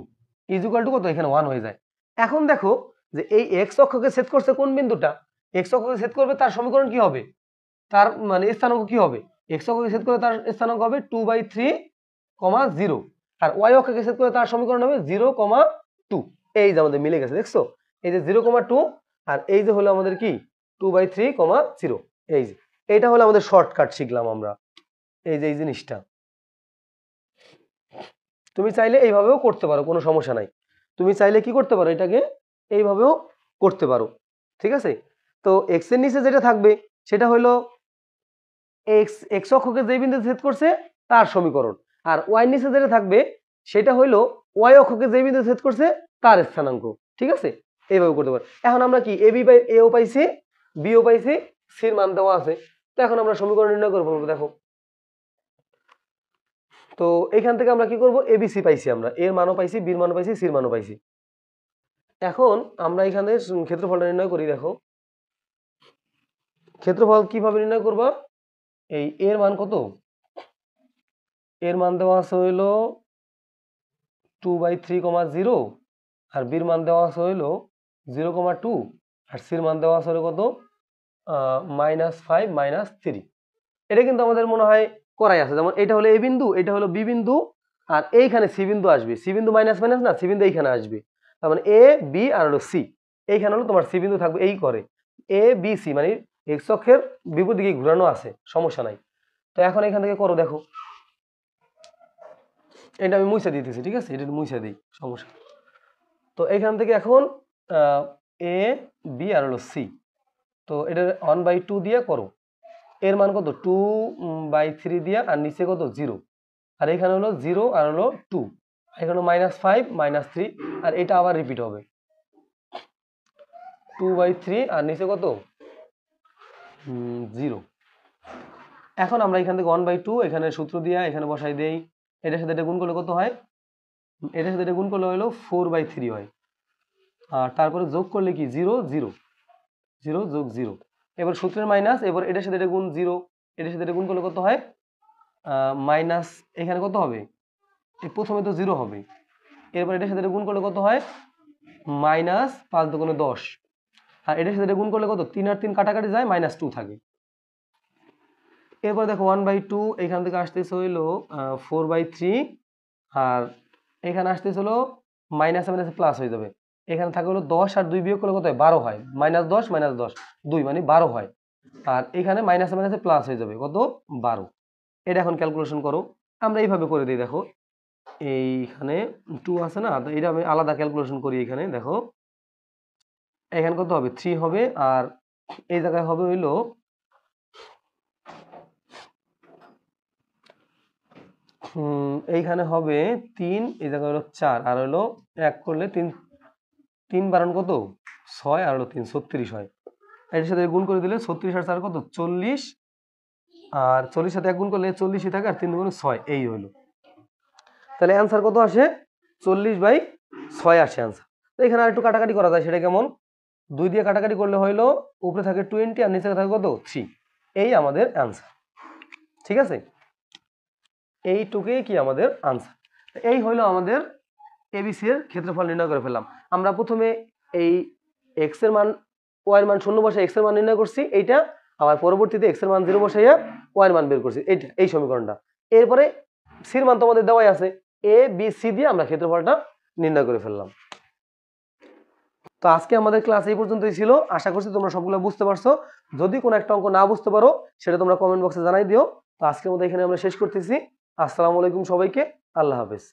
= কত, এখানে 1 হয়ে যায়। এখন দেখো যে এই x অক্ষকে ছেদ করছে কোন বিন্দুটা, x অক্ষকে ছেদ করবে তার সমীকরণ কি হবে, তার মানে স্থানাঙ্ক কি হবে, x অক্ষকে ছেদ করে তার স্থানাঙ্ক হবে 2/3, 0, আর y অক্ষকে ছেদ করে তার সমীকরণ হবে 0,2। এই যে আমাদের মিলে গেছে, দেখছো এই যে 0,2, আর এই যে হলো আমাদের কি 2/3, 0। এই যে এইটা হলো আমাদের শর্টকাট শিখলাম আমরা, এই যে এই জিনিসটা তুমি চাইলে এইভাবেও করতে পারো, কোনো সমস্যা নাই, তুমি চাইলে কি করতে পারো, এটাকে এইভাবেও করতে পারো, ঠিক আছে। তো x এর নিচে যেটা থাকবে সেটা হলো x অক্ষকে যে বিন্দুতে ছেদ করছে তার সমীকরণ, আর y নিচে যেটা থাকবে সেটা হলো y অক্ষকে যে বিন্দুতে ছেদ করছে তার স্থানাঙ্ক, ঠিক আছে, এইভাবে করতে পারো। এখন আমরা কি a ও পাইছি, b ও পাইছি, c এর মান দেওয়া আছে, তো এখন আমরা সমীকরণ নির্ণয় করবো। দেখো তো এখান থেকে আমরা কি করব, এবিসি পাইছি, আমরা এর মানও পাইছি, বির মানও পাইছি, সির মানও পাইছি। এখন আমরা এখানে ক্ষেত্রফলটা নির্ণয় করি। দেখো ক্ষেত্রফল কিভাবে নির্ণয় করবা, এই এর মান কত, এর মান দেওয়া আছে হইলো 2/3, 0, আর বির মান দেওয়া আছে হইলো 0,2, আর সির মান দেওয়া আছে হলো কত -5, -3। এটা কিন্তু আমাদের মনে হয় করাই আছে, যেমন এটা হলো এ বিন্দু, এটা হলো বি বিন্দু, আর এইখানে সি বিন্দু আসবে, সি বিন্দু মাইনাস মাইনাস না, সি বিন্দু এইখানে আসবে, তার মানে এ বি আর হলো সি, এইখানে হলো তোমার সি বিন্দু থাকবে, এই করে এ বি সি মানে এক্স অক্ষের বিপরীত দিকে ঘোরানো আছে, সমস্যা নাই। তো এখন এখান থেকে করো, দেখো এটা আমি মুছে দিতেছি, ঠিক আছে, এটা মুছে দিই, সমস্যা। তো এখান থেকে এখন এ বি আর হলো সি, তো এটা 1/2 দিয়ে করো, এর মান কত 2/3 দিয়া, আর নিচে কত 0, আর এখানে হলো 0 আর হলো 2, এখানে -5 -3, আর এটা আবার রিপিট হবে 2/3 আর নিচে কত 0। এখন আমরা এখান থেকে 1/2 এখানে সূত্র দিয়া এখানে বসাই দেই, এটার সাথে এটা গুণ করলে কত হয়, এটার সাথে এটা গুণ করলে হলো 4/3 হয়, আর তারপরে যোগ করলে কি 0 0 0 যোগ 0, এবার সূত্রের মাইনাস, এবার এটার সাথে এটা গুণ 0, এটার সাথে এটা গুণ করলে কত হয় মাইনাস, এখানে কত হবে, প্রথমে তো 0 হবে, এরপর এটার সাথে এটা গুণ করলে কত হয় -5 দুগুণে 10, আর এটার সাথে এটা গুণ করলে কত 3 আর 3 কাটাকাটি যায়, -2 থাকে। এরপর দেখো 1/2 এখান থেকে আসতেছে হইলো 4/3, আর এখানে আসতেছে হলো মাইনাস মাইনাস প্লাস হয়ে যাবে, এখানে থাকে হলো 10 আর 2 বিয়োগ করলে কত হয় 12 হয়, -10 -10 2 মানে 12 হয়, আর এখানে মাইনাস মাইনাসে প্লাস হয়ে যাবে কত 12। এটা এখন ক্যালকুলেশন করো, আমরা এইভাবে করে দিই, দেখো এইখানে 2 আছে না, তো এটা আমি আলাদা ক্যালকুলেশন করি, এখানে দেখো এখানে কত হবে 3 হবে, আর এই জায়গায় হবে হইলো এইখানে হবে 3, এই জায়গায় হলো 4, আর হলো 1 করলে 3, 3 বারান কত 6, আর হলো 3 36 হয়, এর সাথে গুণ করে দিলে 36 আর 4 কত 40, আর 40 সাথে 1 গুণ করলে 40ই থাকে, আর 3 গুণ 6, এই হইলো, তাহলে অ্যান্সার কত আসে 40/6 আসে অ্যান্সার। তো এখানে আর একটু কাটাকাটি করা যায়, সেটা কেমন, 2 দিয়ে কাটাকাটি করলে হইলো উপরে থাকে 20 আর নিচে থাকে কত 3, এই আমাদের অ্যান্সার, ঠিক আছে, এইটুকুই কি আমাদের আনসার। এই হইলো আমাদের এবিসি এর ক্ষেত্রফল নির্ণয় করে ফেললাম। আমরা প্রথমে এই এক্স এর মান ওয়াই এর মান 0 বসাই এক্স এর মান নির্ণয় করছি এইটা, আবার পরবর্তীতে এক্স এর মান 0 বসাইয়া ওয়াই এর মান বের করছি, এইটা এই সমীকরণটা। এরপরে সির মান তোমাদের দেওয়াই আছে, এ বি সি দিয়ে আমরা ক্ষেত্রফলটা নির্ণয় করে ফেললাম। তো আজকে আমাদের ক্লাস এই পর্যন্তই ছিল, আশা করছি তোমরা সবগুলো বুঝতে পারছো। যদি কোনো একটা অঙ্ক না বুঝতে পারো সেটা তোমরা কমেন্ট বক্সে জানাই দিও। তো আজকের মতো এখানে আমরা শেষ করতেছি। আসসালামু আলাইকুম সবাইকে, আল্লাহ হাফেজ।